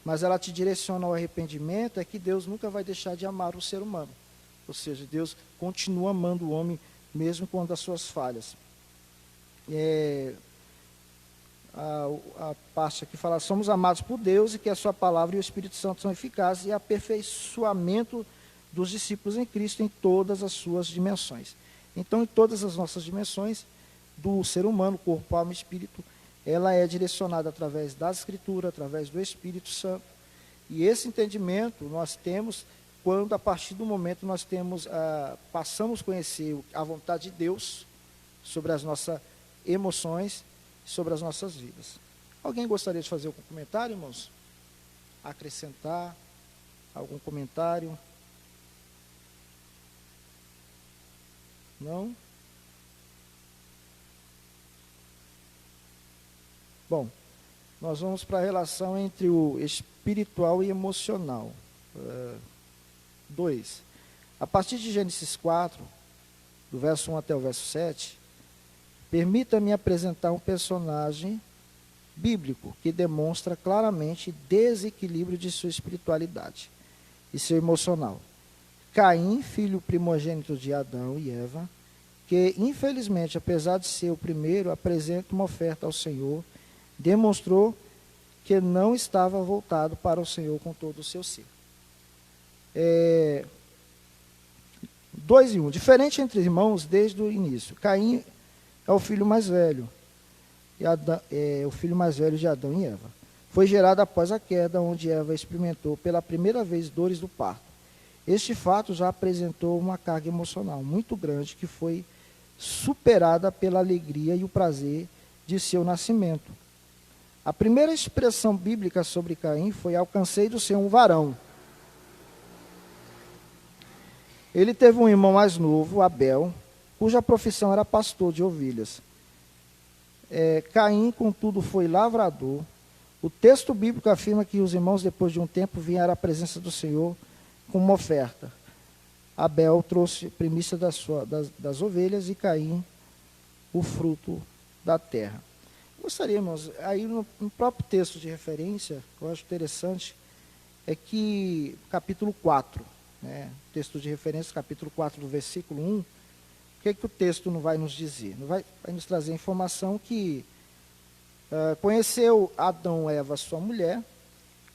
mas ela te direciona ao arrependimento, é que Deus nunca vai deixar de amar o ser humano. Ou seja, Deus continua amando o homem, mesmo com as suas falhas. A parte aqui fala: somos amados por Deus e que a sua palavra e o Espírito Santo são eficazes, e aperfeiçoamento dos discípulos em Cristo em todas as suas dimensões. Então, em todas as nossas dimensões do ser humano, corpo, alma e espírito, ela é direcionada através da Escritura, através do Espírito Santo. E esse entendimento nós temos quando, a partir do momento, nós passamos a conhecer a vontade de Deus sobre as nossas emoções, sobre as nossas vidas. Alguém gostaria de fazer algum comentário, irmãos? Acrescentar algum comentário? Não? Bom, nós vamos para a relação entre o espiritual e emocional. 2. A partir de Gênesis 4, do verso 1 até o verso 7, permita-me apresentar um personagem bíblico que demonstra claramente desequilíbrio de sua espiritualidade e seu emocional. Caim, filho primogênito de Adão e Eva, que, infelizmente, apesar de ser o primeiro, apresenta uma oferta ao Senhor, demonstrou que não estava voltado para o Senhor com todo o seu ser. 2 e 1. Diferente entre irmãos desde o início. Caim é o filho mais velho, o filho mais velho de Adão e Eva. Foi gerado após a queda, onde Eva experimentou pela primeira vez dores do parto. Este fato já apresentou uma carga emocional muito grande, que foi superada pela alegria e o prazer de seu nascimento. A primeira expressão bíblica sobre Caim foi: alcancei do Senhor um varão. Ele teve um irmão mais novo, Abel, cuja profissão era pastor de ovelhas. Caim, contudo, foi lavrador. O texto bíblico afirma que os irmãos, depois de um tempo, vieram à presença do Senhor com uma oferta. Abel trouxe primícia das ovelhas e Caim o fruto da terra. Gostaria, irmãos, aí no próprio texto de referência, que eu acho interessante, é que capítulo 4, texto de referência, capítulo 4, do versículo 1, o que o texto não vai nos dizer? Vai nos trazer a informação que conheceu Adão, Eva, sua mulher,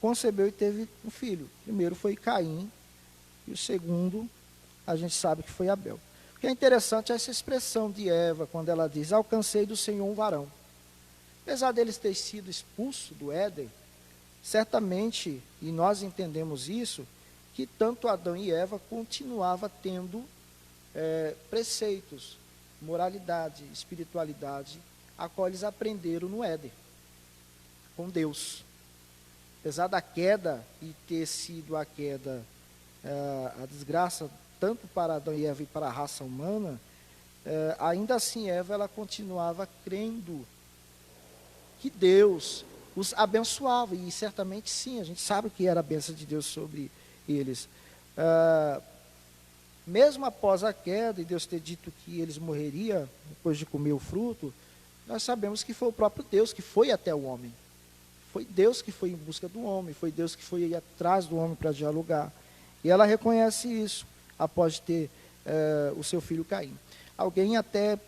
concebeu e teve um filho. O primeiro foi Caim, e o segundo, a gente sabe que foi Abel. O que é interessante é essa expressão de Eva, quando ela diz: alcancei do Senhor um varão. Apesar deles terem sido expulsos do Éden, certamente, e nós entendemos isso, que tanto Adão e Eva continuavam tendo preceitos, moralidade, espiritualidade, a qual eles aprenderam no Éden, com Deus. Apesar da queda, e ter sido a queda, a desgraça, tanto para Adão e Eva e para a raça humana, ainda assim Eva ela continuava crendo que Deus os abençoava, e certamente sim, a gente sabe que era a bênção de Deus sobre eles. Mesmo após a queda, e Deus ter dito que eles morreriam depois de comer o fruto, nós sabemos que foi o próprio Deus que foi até o homem. Foi Deus que foi em busca do homem, foi Deus que foi atrás do homem para dialogar. E ela reconhece isso, após ter o seu filho Caim. Alguém até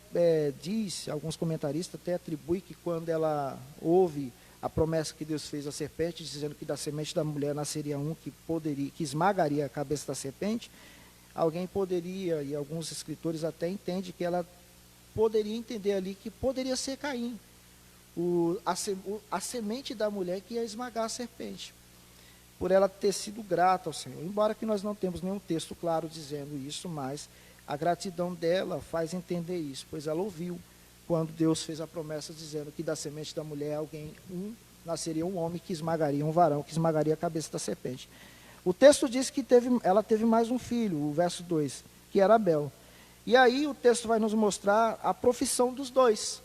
diz, alguns comentaristas até atribuem que quando ela ouve a promessa que Deus fez à serpente, dizendo que da semente da mulher nasceria um que esmagaria a cabeça da serpente, alguém poderia, e alguns escritores até entendem que ela poderia entender ali que poderia ser Caim, a semente da mulher que ia esmagar a serpente, por ela ter sido grata ao Senhor. Embora que nós não temos nenhum texto claro dizendo isso, mas a gratidão dela faz entender isso, pois ela ouviu quando Deus fez a promessa dizendo que da semente da mulher nasceria um homem que esmagaria, um varão que esmagaria a cabeça da serpente. O texto diz que ela teve mais um filho, o verso 2, que era Abel. E aí o texto vai nos mostrar a profissão dos dois.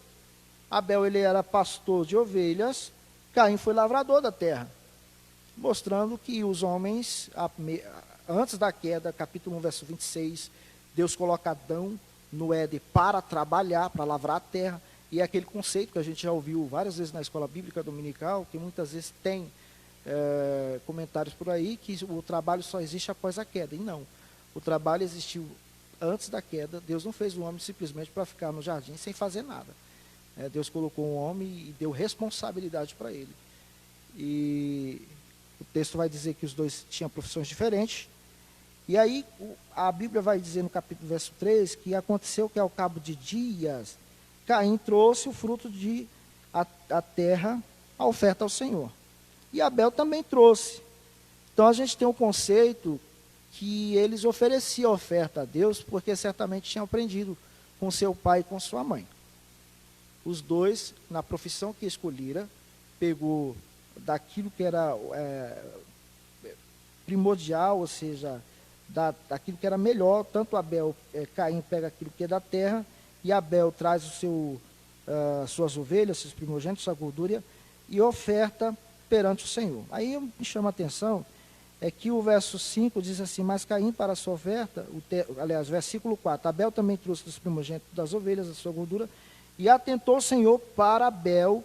Abel, ele era pastor de ovelhas, Caim foi lavrador da terra, mostrando que os homens, antes da queda, capítulo 1, verso 26, Deus coloca Adão no Éden para trabalhar, para lavrar a terra, e é aquele conceito que a gente já ouviu várias vezes na escola bíblica dominical, que muitas vezes tem comentários por aí, que o trabalho só existe após a queda, e não, o trabalho existiu antes da queda. Deus não fez o homem simplesmente para ficar no jardim sem fazer nada. Deus colocou um homem e deu responsabilidade para ele, e o texto vai dizer que os dois tinham profissões diferentes. E aí a Bíblia vai dizer no capítulo verso 3 que aconteceu que ao cabo de dias Caim trouxe o fruto de a terra, a oferta ao Senhor. E Abel também trouxe. Então a gente tem um conceito que eles ofereciam oferta a Deus porque certamente tinham aprendido com seu pai e com sua mãe. Os dois, na profissão que escolheram, pegou daquilo que era primordial, ou seja, daquilo que era melhor. Tanto Caim pega aquilo que é da terra, e Abel traz suas ovelhas, seus primogênitos, sua gordura, e oferta perante o Senhor. Aí me chama a atenção, é que o verso 5 diz assim: mas Caim para a sua oferta, versículo 4, Abel também trouxe dos primogênitos das ovelhas, a sua gordura, e atentou o Senhor para Abel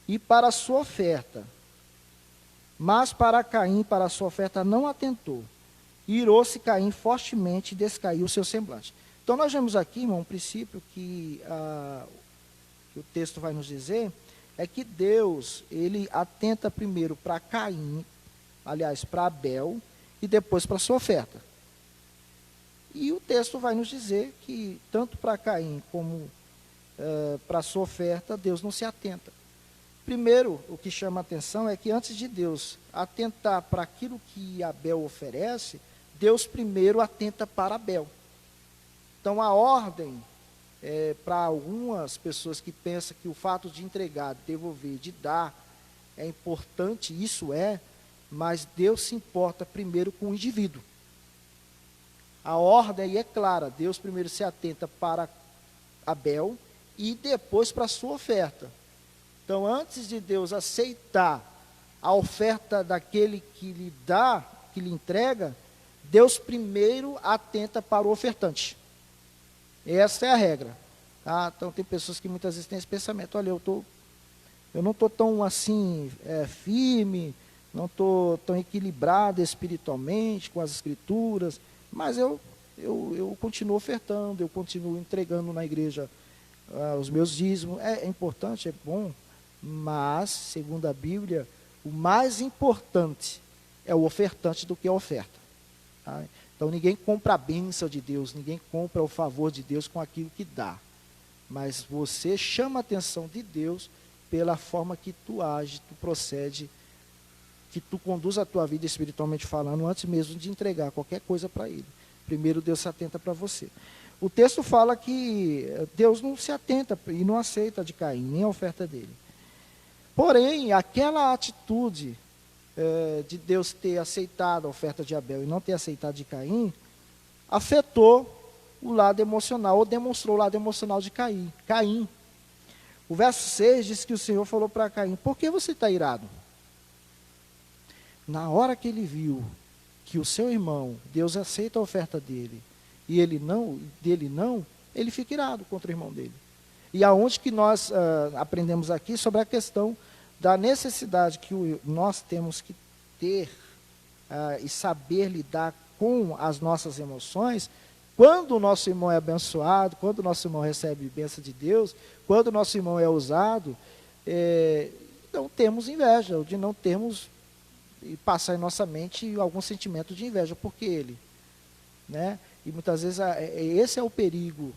e para a sua oferta. Mas para Caim, para a sua oferta, não atentou. Irou-se Caim fortemente e descaiu o seu semblante. Então nós vemos aqui, irmão, um princípio que o texto vai nos dizer, é que Deus, ele atenta primeiro para Caim, para Abel, e depois para a sua oferta. E o texto vai nos dizer que tanto para Caim como para a sua oferta, Deus não se atenta. Primeiro, o que chama a atenção é que antes de Deus atentar para aquilo que Abel oferece, Deus primeiro atenta para Abel. Então a ordem, para algumas pessoas que pensam que o fato de entregar, de devolver, de dar, é importante, isso mas Deus se importa primeiro com o indivíduo. A ordem aí é clara, Deus primeiro se atenta para Abel e depois para a sua oferta. Então, antes de Deus aceitar a oferta daquele que lhe dá, que lhe entrega, Deus primeiro atenta para o ofertante. Essa é a regra. Tá? Então, tem pessoas que muitas vezes têm esse pensamento: olha, eu não estou tão assim firme, não estou tão equilibrado espiritualmente com as escrituras, mas eu continuo ofertando, eu continuo entregando na igreja os meus dízimos. É importante, é bom, mas, segundo a Bíblia, o mais importante é o ofertante do que a oferta. Tá? Então, ninguém compra a bênção de Deus, ninguém compra o favor de Deus com aquilo que dá. Mas você chama a atenção de Deus pela forma que tu age, tu procede, que tu conduz a tua vida espiritualmente falando, antes mesmo de entregar qualquer coisa para Ele. Primeiro Deus se atenta para você. O texto fala que Deus não se atenta e não aceita de Caim, nem a oferta dele. Porém, aquela atitude de Deus ter aceitado a oferta de Abel e não ter aceitado de Caim, afetou o lado emocional, ou demonstrou o lado emocional de Caim. O verso 6 diz que o Senhor falou para Caim: por que você está irado? Na hora que ele viu que o seu irmão, Deus aceita a oferta dele, e ele fica irado contra o irmão dele. E aonde que nós aprendemos aqui sobre a questão da necessidade que nós temos que ter e saber lidar com as nossas emoções, quando o nosso irmão é abençoado, quando o nosso irmão recebe bênção de Deus, quando o nosso irmão é usado, então temos inveja, ou de não termos, e passar em nossa mente algum sentimento de inveja, porque ele, né? E muitas vezes esse é o perigo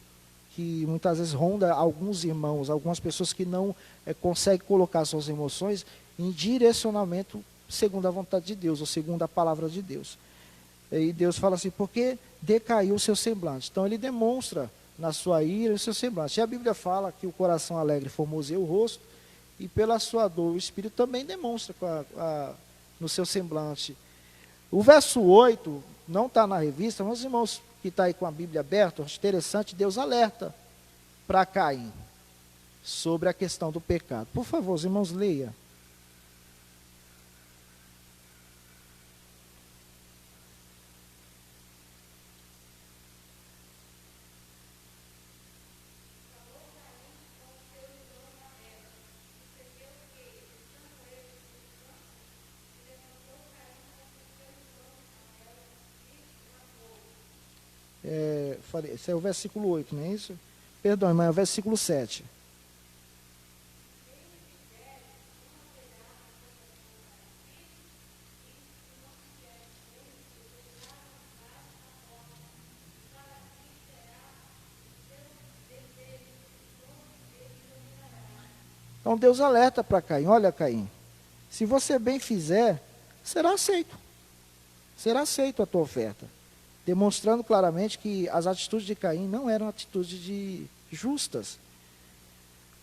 que muitas vezes ronda alguns irmãos, algumas pessoas que não conseguem colocar suas emoções em direcionamento segundo a vontade de Deus, ou segundo a palavra de Deus. E Deus fala assim, porque decaiu o seu semblante. Então ele demonstra na sua ira o seu semblante. E a Bíblia fala que o coração alegre formoseia o rosto, e pela sua dor o Espírito também demonstra no seu semblante. O verso 8, não está na revista, mas os irmãos que estão aí com a Bíblia aberta, acho interessante, Deus alerta para Caim sobre a questão do pecado. Por favor, os irmãos, leia. Esse é o versículo 8, não é isso? Perdão, mas é o versículo 7. Então Deus alerta para Caim, olha Caim, se você bem fizer, será aceito. Será aceito a tua oferta. Demonstrando claramente que as atitudes de Caim não eram atitudes justas.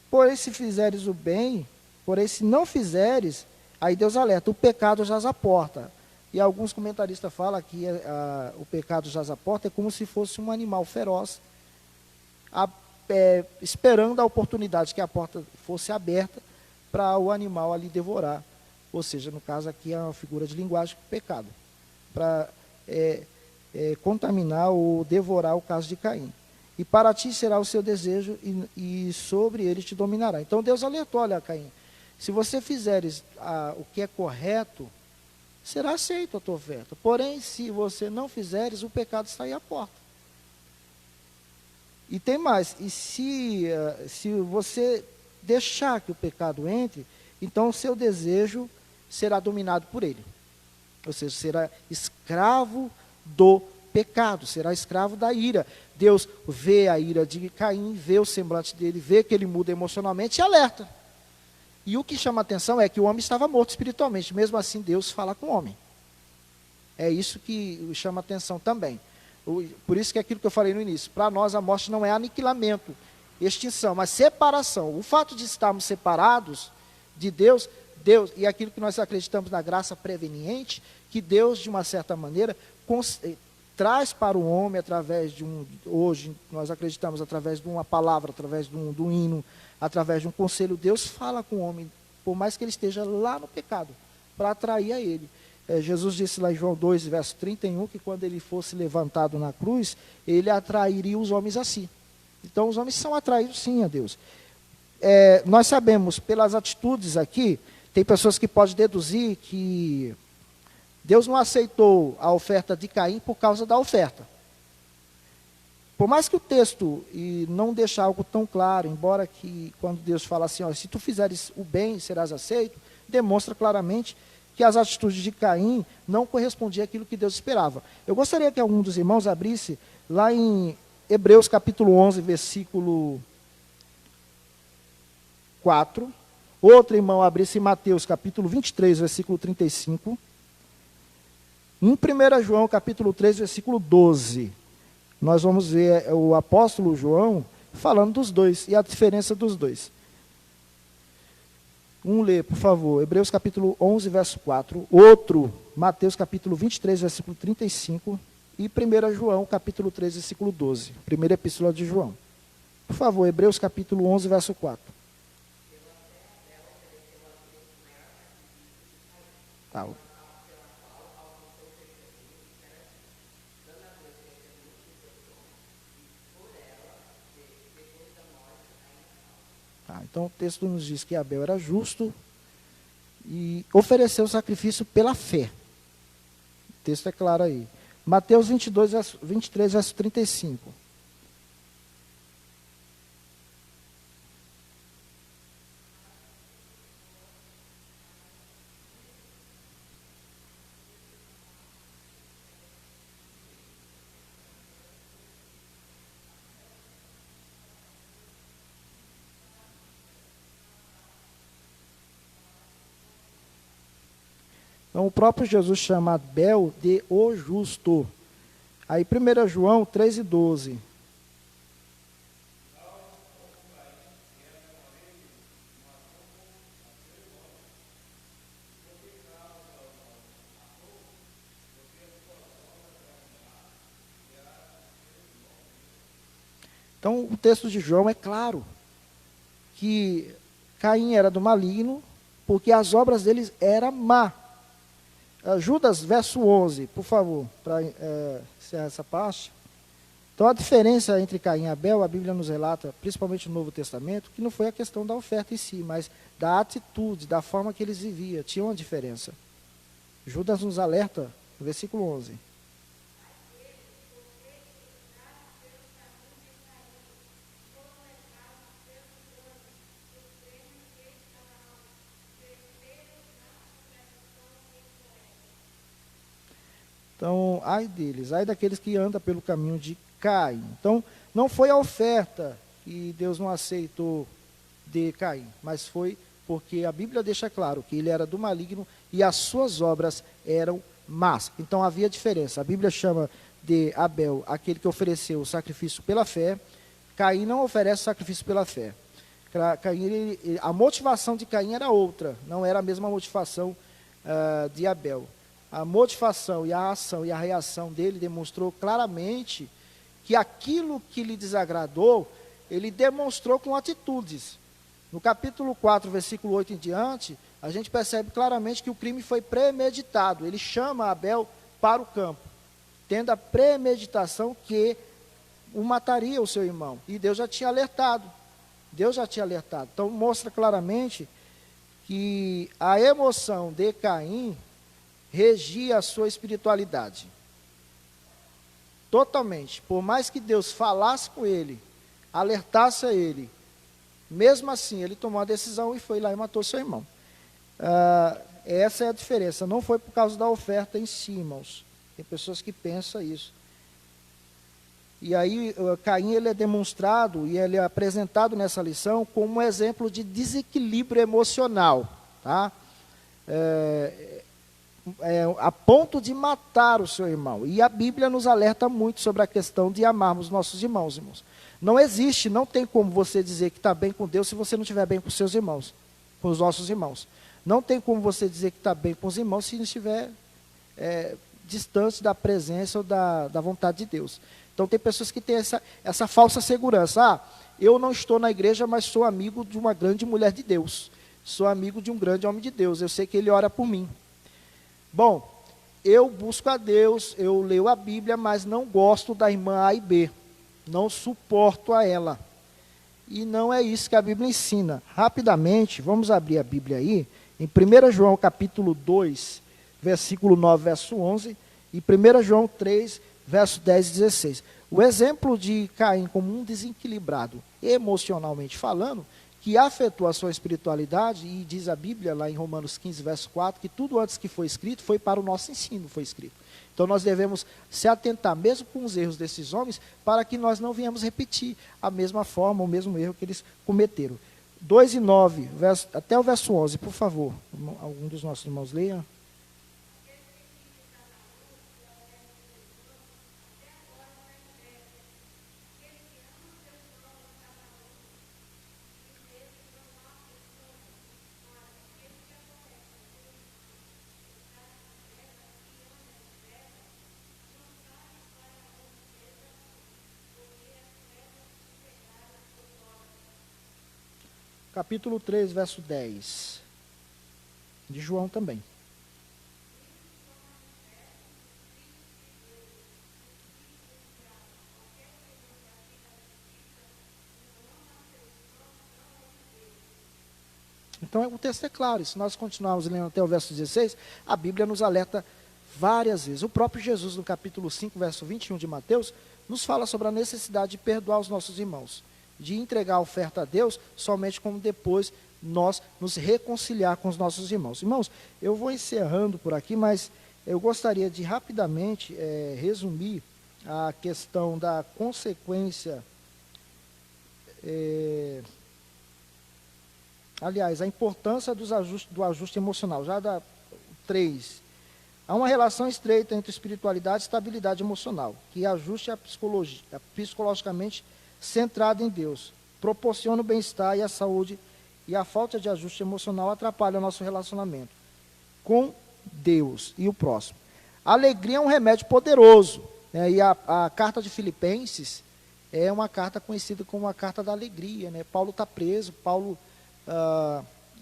Porém, se fizeres o bem, porém, se não fizeres, aí Deus alerta, o pecado jaz à porta. E alguns comentaristas falam que o pecado jaz à porta é como se fosse um animal feroz, esperando a oportunidade que a porta fosse aberta para o animal ali devorar. Ou seja, no caso aqui é uma figura de linguagem pecado, para contaminar ou devorar o caso de Caim. E para ti será o seu desejo e sobre ele te dominará. Então Deus alertou, olha Caim, se você fizeres o que é correto, será aceito a tua oferta. Porém, se você não fizeres, o pecado está aí à porta. E tem mais, e se você deixar que o pecado entre, então o seu desejo será dominado por ele. Ou seja, será escravo do pecado, será escravo da ira. Deus vê a ira de Caim, vê o semblante dele, vê que ele muda emocionalmente e alerta. E o que chama a atenção é que o homem estava morto espiritualmente, mesmo assim Deus fala com o homem. É isso que chama a atenção também. Por isso que é aquilo que eu falei no início, para nós a morte não é aniquilamento, extinção, mas separação. O fato de estarmos separados de Deus, e aquilo que nós acreditamos na graça preveniente, que Deus, de uma certa maneira, traz para o homem através hoje nós acreditamos através de uma palavra, através de um hino, através de um conselho, Deus fala com o homem, por mais que ele esteja lá no pecado, para atrair a ele. Jesus disse lá em João 2, verso 31, que quando ele fosse levantado na cruz, ele atrairia os homens a si. Então os homens são atraídos sim a Deus. Nós sabemos, pelas atitudes aqui, tem pessoas que podem deduzir que Deus não aceitou a oferta de Caim por causa da oferta. Por mais que o texto não deixe algo tão claro, embora que quando Deus fala assim, ó, se tu fizeres o bem, serás aceito, demonstra claramente que as atitudes de Caim não correspondiam àquilo que Deus esperava. Eu gostaria que algum dos irmãos abrisse lá em Hebreus capítulo 11, versículo 4. Outro irmão abrisse em Mateus capítulo 23, versículo 35. Em 1 João capítulo 3, versículo 12. Nós vamos ver o apóstolo João falando dos dois e a diferença dos dois. Lê, por favor, Hebreus capítulo 11, verso 4. Outro, Mateus capítulo 23, versículo 35. E 1 João capítulo 3, versículo 12. Primeira epístola de João. Por favor, Hebreus capítulo 11, verso 4. Tá. Então o texto nos diz que Abel era justo e ofereceu o sacrifício pela fé. O texto é claro aí. Mateus 23, verso 35. Então, o próprio Jesus chama Abel de o justo. Aí, 1 João 3:12. Então, o texto de João é claro que Caim era do maligno, porque as obras deles eram má. Judas, verso 11, por favor, para encerrar essa parte. Então, a diferença entre Caim e Abel, a Bíblia nos relata, principalmente no Novo Testamento, que não foi a questão da oferta em si, mas da atitude, da forma que eles viviam. Tinha uma diferença. Judas nos alerta, no versículo 11. Então, ai deles, ai daqueles que andam pelo caminho de Caim. Então, não foi a oferta que Deus não aceitou de Caim, mas foi porque a Bíblia deixa claro que ele era do maligno e as suas obras eram más. Então, havia diferença. A Bíblia chama de Abel aquele que ofereceu o sacrifício pela fé. Caim não oferece sacrifício pela fé. Caim, a motivação de Caim era outra, não era a mesma motivação de Abel. A motivação e a ação e a reação dele demonstrou claramente que aquilo que lhe desagradou, ele demonstrou com atitudes. No capítulo 4, versículo 8 em diante, a gente percebe claramente que o crime foi premeditado. Ele chama Abel para o campo, tendo a premeditação que o mataria o seu irmão. E Deus já tinha alertado. Então mostra claramente que a emoção de Caim regia a sua espiritualidade. Totalmente. Por mais que Deus falasse com ele, alertasse a ele, mesmo assim ele tomou a decisão e foi lá e matou seu irmão. Essa é a diferença. Não foi por causa da oferta em si, irmãos. Tem pessoas que pensam isso. E aí Caim ele é demonstrado e ele é apresentado nessa lição como um exemplo de desequilíbrio emocional, tá? A ponto de matar o seu irmão. E a Bíblia nos alerta muito sobre a questão de amarmos nossos irmãos. Não existe, não tem como você dizer que está bem com Deus se você não estiver bem com seus irmãos, com os nossos irmãos. Não tem como você dizer que está bem com os irmãos se não estiver distante da presença ou da vontade de Deus. Então tem pessoas que têm essa falsa segurança. Eu não estou na igreja, mas sou amigo de uma grande mulher de Deus. Sou amigo de um grande homem de Deus. Eu sei que ele ora por mim. Bom, eu busco a Deus, eu leio a Bíblia, mas não gosto da irmã A e B. Não suporto a ela. E não é isso que a Bíblia ensina. Rapidamente, vamos abrir a Bíblia aí, em 1 João capítulo 2, versículo 9, verso 11, e 1 João 3, verso 10 e 16. O exemplo de Caim como um desequilibrado, emocionalmente falando, que afetou a sua espiritualidade, e diz a Bíblia lá em Romanos 15, verso 4, que tudo antes que foi escrito foi para o nosso ensino, foi escrito. Então nós devemos se atentar mesmo com os erros desses homens, para que nós não venhamos repetir a mesma forma, o mesmo erro que eles cometeram. 2 e 9, até o verso 11, por favor. Algum dos nossos irmãos leia. Capítulo 3, verso 10, de João também. Então o texto é claro, e se nós continuarmos lendo até o verso 16, a Bíblia nos alerta várias vezes. O próprio Jesus, no capítulo 5, verso 21 de Mateus, nos fala sobre a necessidade de perdoar os nossos irmãos, de entregar a oferta a Deus somente como depois nós nos reconciliar com os nossos irmãos. Irmãos, eu vou encerrando por aqui, mas eu gostaria de rapidamente resumir a questão da consequência, aliás, a importância do ajuste emocional. Já da 3 Há uma relação estreita entre espiritualidade e estabilidade emocional, que ajuste a psicologia, psicologicamente centrada em Deus, proporciona o bem-estar e a saúde, e a falta de ajuste emocional atrapalha o nosso relacionamento com Deus e o próximo. A alegria é um remédio poderoso, né? E a carta de Filipenses é uma carta conhecida como a carta da alegria, né? Paulo está preso, Paulo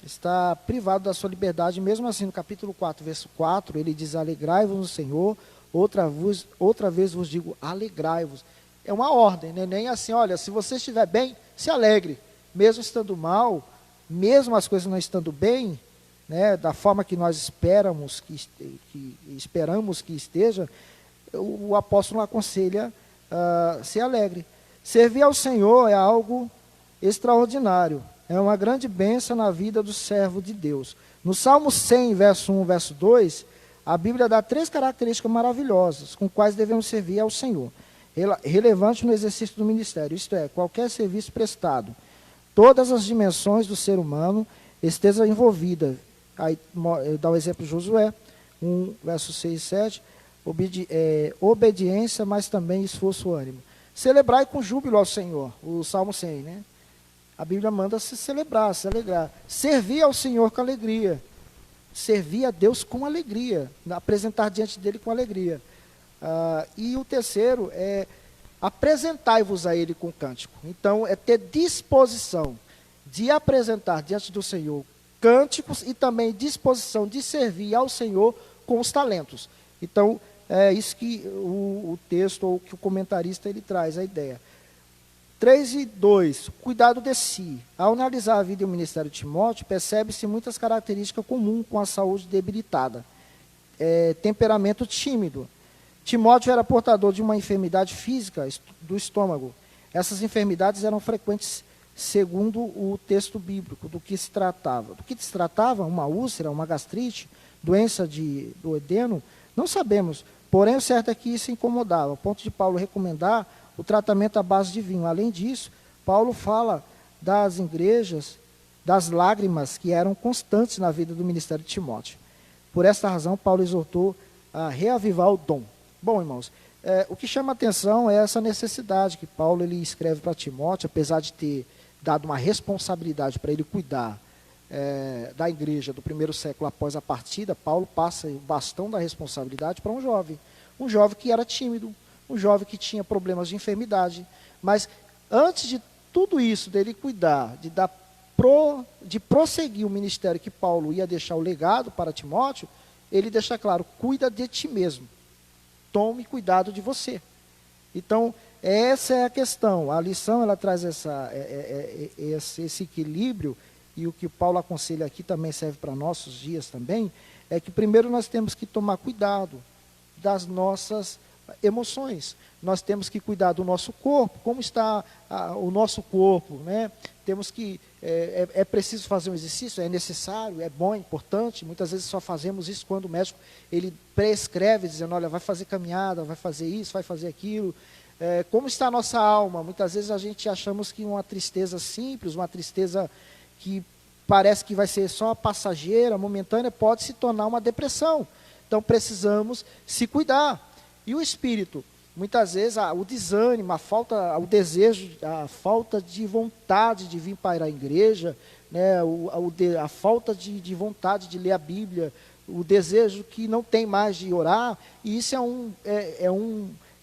está privado da sua liberdade, mesmo assim no capítulo 4, verso 4, ele diz: alegrai-vos no Senhor, outra vez vos digo, alegrai-vos. É uma ordem, né? Nem assim, olha, se você estiver bem, se alegre, mesmo estando mal, mesmo as coisas não estando bem, né, da forma que nós esperamos que esteja, o apóstolo aconselha ser alegre. Servir ao Senhor é algo extraordinário, é uma grande bênção na vida do servo de Deus. No Salmo 100, verso 1, verso 2, a Bíblia dá 3 características maravilhosas com quais devemos servir ao Senhor, relevante no exercício do ministério, isto é, qualquer serviço prestado, todas as dimensões do ser humano esteja envolvida. Aí dá o exemplo de Josué, 1, verso 6 e 7, obediência, mas também esforço, ânimo. Celebrai com júbilo ao Senhor, o Salmo 100, né? A Bíblia manda se celebrar, se alegrar. Servir ao Senhor com alegria. Servir a Deus com alegria, apresentar diante dele com alegria. E o terceiro é apresentai-vos a ele com cântico. Então, é ter disposição de apresentar diante do Senhor cânticos e também disposição de servir ao Senhor com os talentos. Então, é isso que o texto ou que o comentarista ele traz, a ideia. 3 e 2, cuidado de si. Ao analisar a vida e o ministério de Timóteo, percebe-se muitas características comuns com a saúde debilitada. Temperamento tímido. Timóteo era portador de uma enfermidade física do estômago. Essas enfermidades eram frequentes segundo o texto bíblico. Do que se tratava? Do que se tratava? Uma úlcera, uma gastrite, doença do edeno? Não sabemos. Porém, o certo é que isso incomodava, ao ponto de Paulo recomendar o tratamento à base de vinho. Além disso, Paulo fala das igrejas, das lágrimas que eram constantes na vida do ministério de Timóteo. Por esta razão, Paulo exortou a reavivar o dom. Bom, irmãos, o que chama a atenção é essa necessidade que Paulo ele escreve para Timóteo, apesar de ter dado uma responsabilidade para ele cuidar da igreja do primeiro século após a partida. Paulo passa o bastão da responsabilidade para um jovem que era tímido, um jovem que tinha problemas de enfermidade, mas antes de tudo isso, dele cuidar, de prosseguir o ministério que Paulo ia deixar o legado para Timóteo, ele deixa claro: cuida de ti mesmo, tome cuidado de você. Então, essa é a questão. A lição ela traz esse equilíbrio, e o que Paulo aconselha aqui também serve para nossos dias também, é que primeiro nós temos que tomar cuidado das nossas emoções. Nós temos que cuidar do nosso corpo, como está o nosso corpo, né? Temos que, é preciso fazer um exercício, é necessário, é bom, é importante. Muitas vezes só fazemos isso quando o médico ele prescreve, dizendo: olha, vai fazer caminhada, vai fazer isso, vai fazer aquilo. Como está a nossa alma? Muitas vezes a gente achamos que uma tristeza simples, uma tristeza que parece que vai ser só passageira, momentânea, pode se tornar uma depressão. Então precisamos se cuidar. E o espírito? Muitas vezes o desânimo, o desejo, a falta de vontade de vir para a igreja, né, a falta de vontade de ler a Bíblia, o desejo que não tem mais de orar, e isso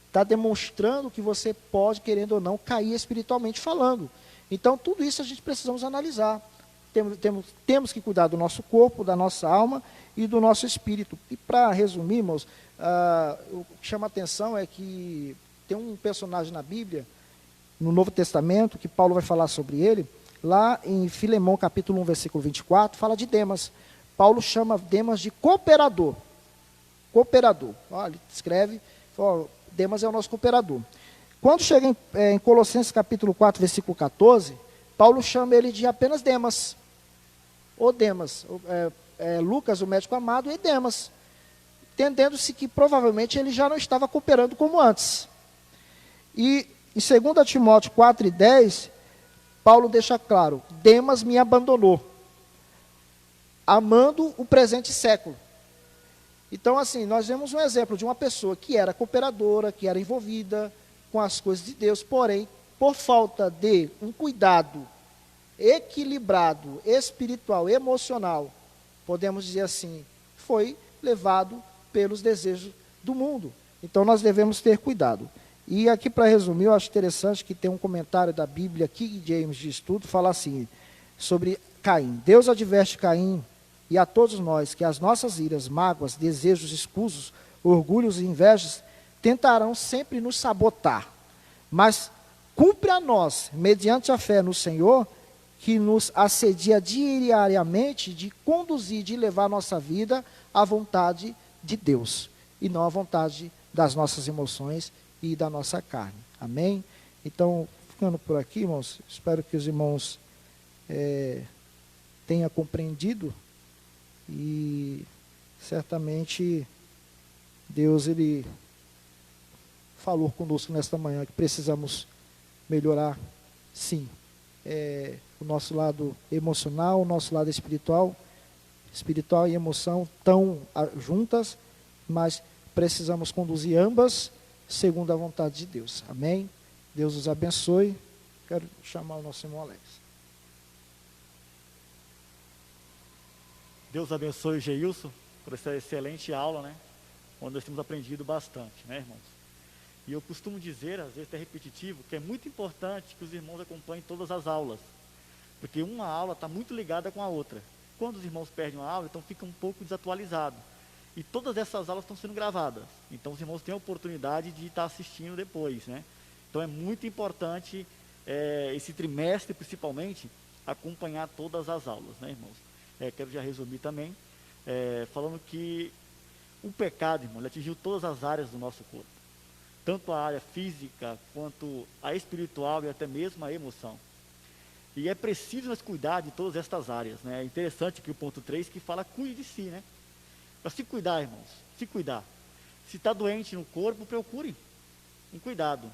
está demonstrando que você pode, querendo ou não, cair espiritualmente falando. Então, tudo isso a gente precisamos analisar. Temos que cuidar do nosso corpo, da nossa alma e do nosso espírito. E para resumir, irmãos, o que chama a atenção é que tem um personagem na Bíblia, no Novo Testamento, que Paulo vai falar sobre ele, lá em Filemão, capítulo 1, versículo 24, fala de Demas. Paulo chama Demas de cooperador. Cooperador. Olha, ele escreve, fala, Demas é o nosso cooperador. Quando chega em Colossenses, capítulo 4, versículo 14, Paulo chama ele de apenas Demas. Ou Demas. Lucas, o médico amado, e Demas. Entendendo-se que provavelmente ele já não estava cooperando como antes. E em 2 Timóteo 4 e 10, Paulo deixa claro: Demas me abandonou, amando o presente século. Então, assim, nós vemos um exemplo de uma pessoa que era cooperadora, que era envolvida com as coisas de Deus, porém, por falta de um cuidado equilibrado, espiritual, emocional, podemos dizer assim, foi levado pelos desejos do mundo. Então, nós devemos ter cuidado. E aqui, para resumir, eu acho interessante que tem um comentário da Bíblia, King James de Estudo, fala assim, sobre Caim. Deus adverte Caim e a todos nós que as nossas iras, mágoas, desejos escusos, orgulhos e invejas tentarão sempre nos sabotar. Mas cumpre a nós, mediante a fé no Senhor, que nos assedia diariamente de conduzir, de levar a nossa vida à vontade de Deus, e não à vontade das nossas emoções e da nossa carne. Amém? Então, ficando por aqui, irmãos, espero que os irmãos tenham compreendido, e certamente Deus, Ele falou conosco nesta manhã que precisamos melhorar, sim, o nosso lado emocional, o nosso lado espiritual e emoção estão juntas, mas precisamos conduzir ambas segundo a vontade de Deus. Amém? Deus os abençoe. Quero chamar o nosso irmão Alex. Deus abençoe o Geilson por essa excelente aula, né? Onde nós temos aprendido bastante, né, irmãos? E eu costumo dizer, às vezes é repetitivo, que é muito importante que os irmãos acompanhem todas as aulas, porque uma aula está muito ligada com a outra. Quando os irmãos perdem uma aula, então fica um pouco desatualizado. E todas essas aulas estão sendo gravadas, então os irmãos têm a oportunidade de estar assistindo depois, né? Então é muito importante, esse trimestre principalmente, acompanhar todas as aulas, né, irmãos? Quero já resumir também, falando que o pecado, irmão, ele atingiu todas as áreas do nosso corpo, tanto a área física, quanto a espiritual e até mesmo a emoção. E é preciso nós cuidar de todas estas áreas, né? É interessante que o ponto 3 que fala, cuide de si, né? Para se cuidar, irmãos, se cuidar. Se está doente no corpo, procure um cuidado.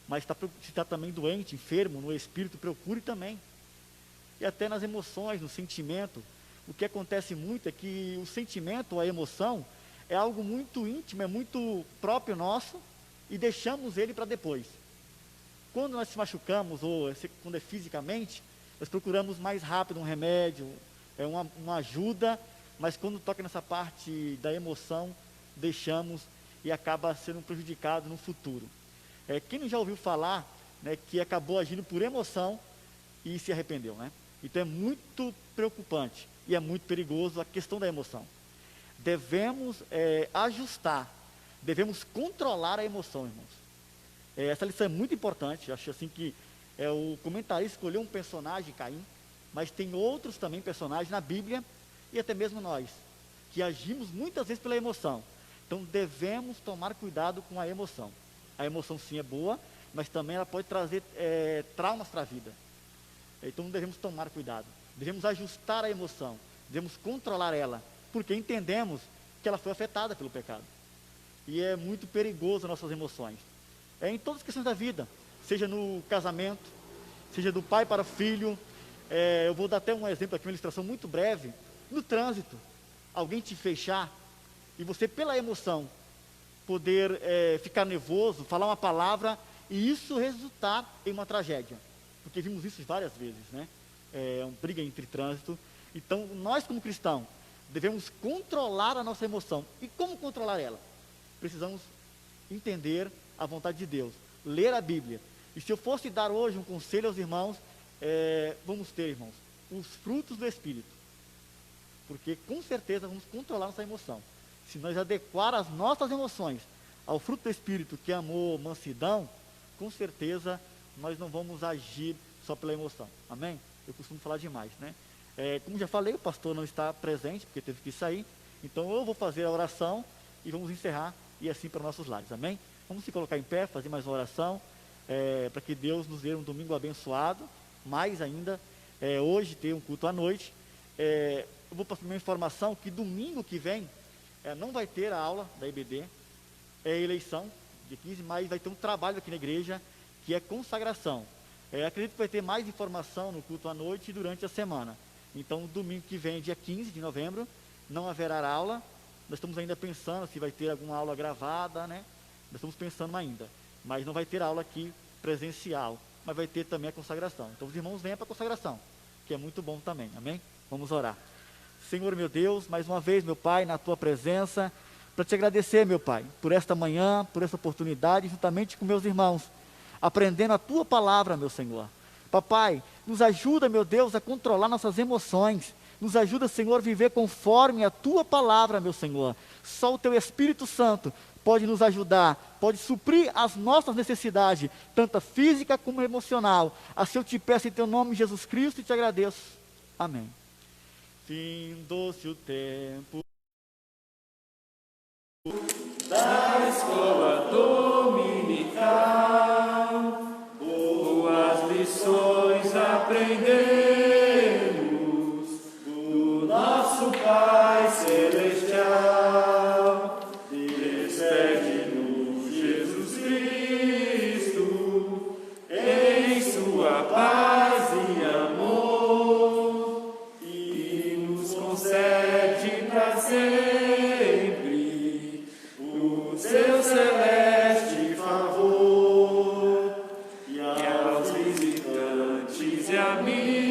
Mas se está também doente, enfermo no espírito, procure também. E até nas emoções, no sentimento. O que acontece muito é que o sentimento, a emoção, é algo muito íntimo, é muito próprio nosso, e deixamos ele para depois. Quando nós se machucamos, ou quando é fisicamente, nós procuramos mais rápido um remédio, uma ajuda, mas quando toca nessa parte da emoção, deixamos e acaba sendo prejudicado no futuro. Quem não já ouviu falar, né, que acabou agindo por emoção e se arrependeu, né? Então é muito preocupante e é muito perigoso a questão da emoção. Devemos ajustar, devemos controlar a emoção, irmãos. Essa lição é muito importante. Acho assim que o comentarista escolheu um personagem, Caim, mas tem outros também personagens na Bíblia, e até mesmo nós, que agimos muitas vezes pela emoção. Então devemos tomar cuidado com a emoção. A emoção sim é boa, mas também ela pode trazer traumas para a vida. Então devemos tomar cuidado, devemos ajustar a emoção, devemos controlar ela, porque entendemos que ela foi afetada pelo pecado. E é muito perigoso as nossas emoções. Em todas as questões da vida, seja no casamento, seja do pai para o filho. Eu vou dar até um exemplo aqui, uma ilustração muito breve. No trânsito, alguém te fechar e você, pela emoção, poder ficar nervoso, falar uma palavra e isso resultar em uma tragédia. Porque vimos isso várias vezes, né? Uma briga entre trânsito. Então, nós como cristãos, devemos controlar a nossa emoção. E como controlar ela? Precisamos entender a vontade de Deus, ler a Bíblia. E se eu fosse dar hoje um conselho aos irmãos, vamos ter, irmãos, os frutos do Espírito. Porque com certeza vamos controlar nossa emoção. Se nós adequar as nossas emoções ao fruto do Espírito, que é amor, mansidão, com certeza nós não vamos agir só pela emoção. Amém? Eu costumo falar demais, né? Como já falei, o pastor não está presente, porque teve que sair. Então eu vou fazer a oração e vamos encerrar, e assim para nossos lares. Amém? Vamos se colocar em pé, fazer mais uma oração, para que Deus nos dê um domingo abençoado, mais ainda, hoje ter um culto à noite. Eu vou passar uma informação que domingo que vem, não vai ter a aula da IBD, eleição de 15, mas vai ter um trabalho aqui na igreja, que é consagração. Acredito que vai ter mais informação no culto à noite e durante a semana. Então, domingo que vem, dia 15 de novembro, não haverá aula, Nós estamos ainda pensando se vai ter alguma aula gravada, né? Nós estamos pensando ainda. Mas não vai ter aula aqui presencial, mas vai ter também a consagração. Então os irmãos venham para a consagração, que é muito bom também, amém? Vamos orar. Senhor meu Deus, mais uma vez, meu Pai, na Tua presença, para te agradecer, meu Pai, por esta manhã, por essa oportunidade, juntamente com meus irmãos, aprendendo a Tua palavra, meu Senhor. Papai, nos ajuda, meu Deus, a controlar nossas emoções, nos ajuda, Senhor, a viver conforme a Tua palavra, meu Senhor. Só o Teu Espírito Santo pode nos ajudar, pode suprir as nossas necessidades, tanto física como emocional. Assim eu te peço em Teu nome, Jesus Cristo, e te agradeço. Amém. Findou-se o tempo da escola dominical, boas lições aprendemos do nosso Pai Celestial. Despede-nos, Jesus Cristo, em sua paz e amor, e nos concede pra sempre o seu celeste favor. E aos visitantes e amigos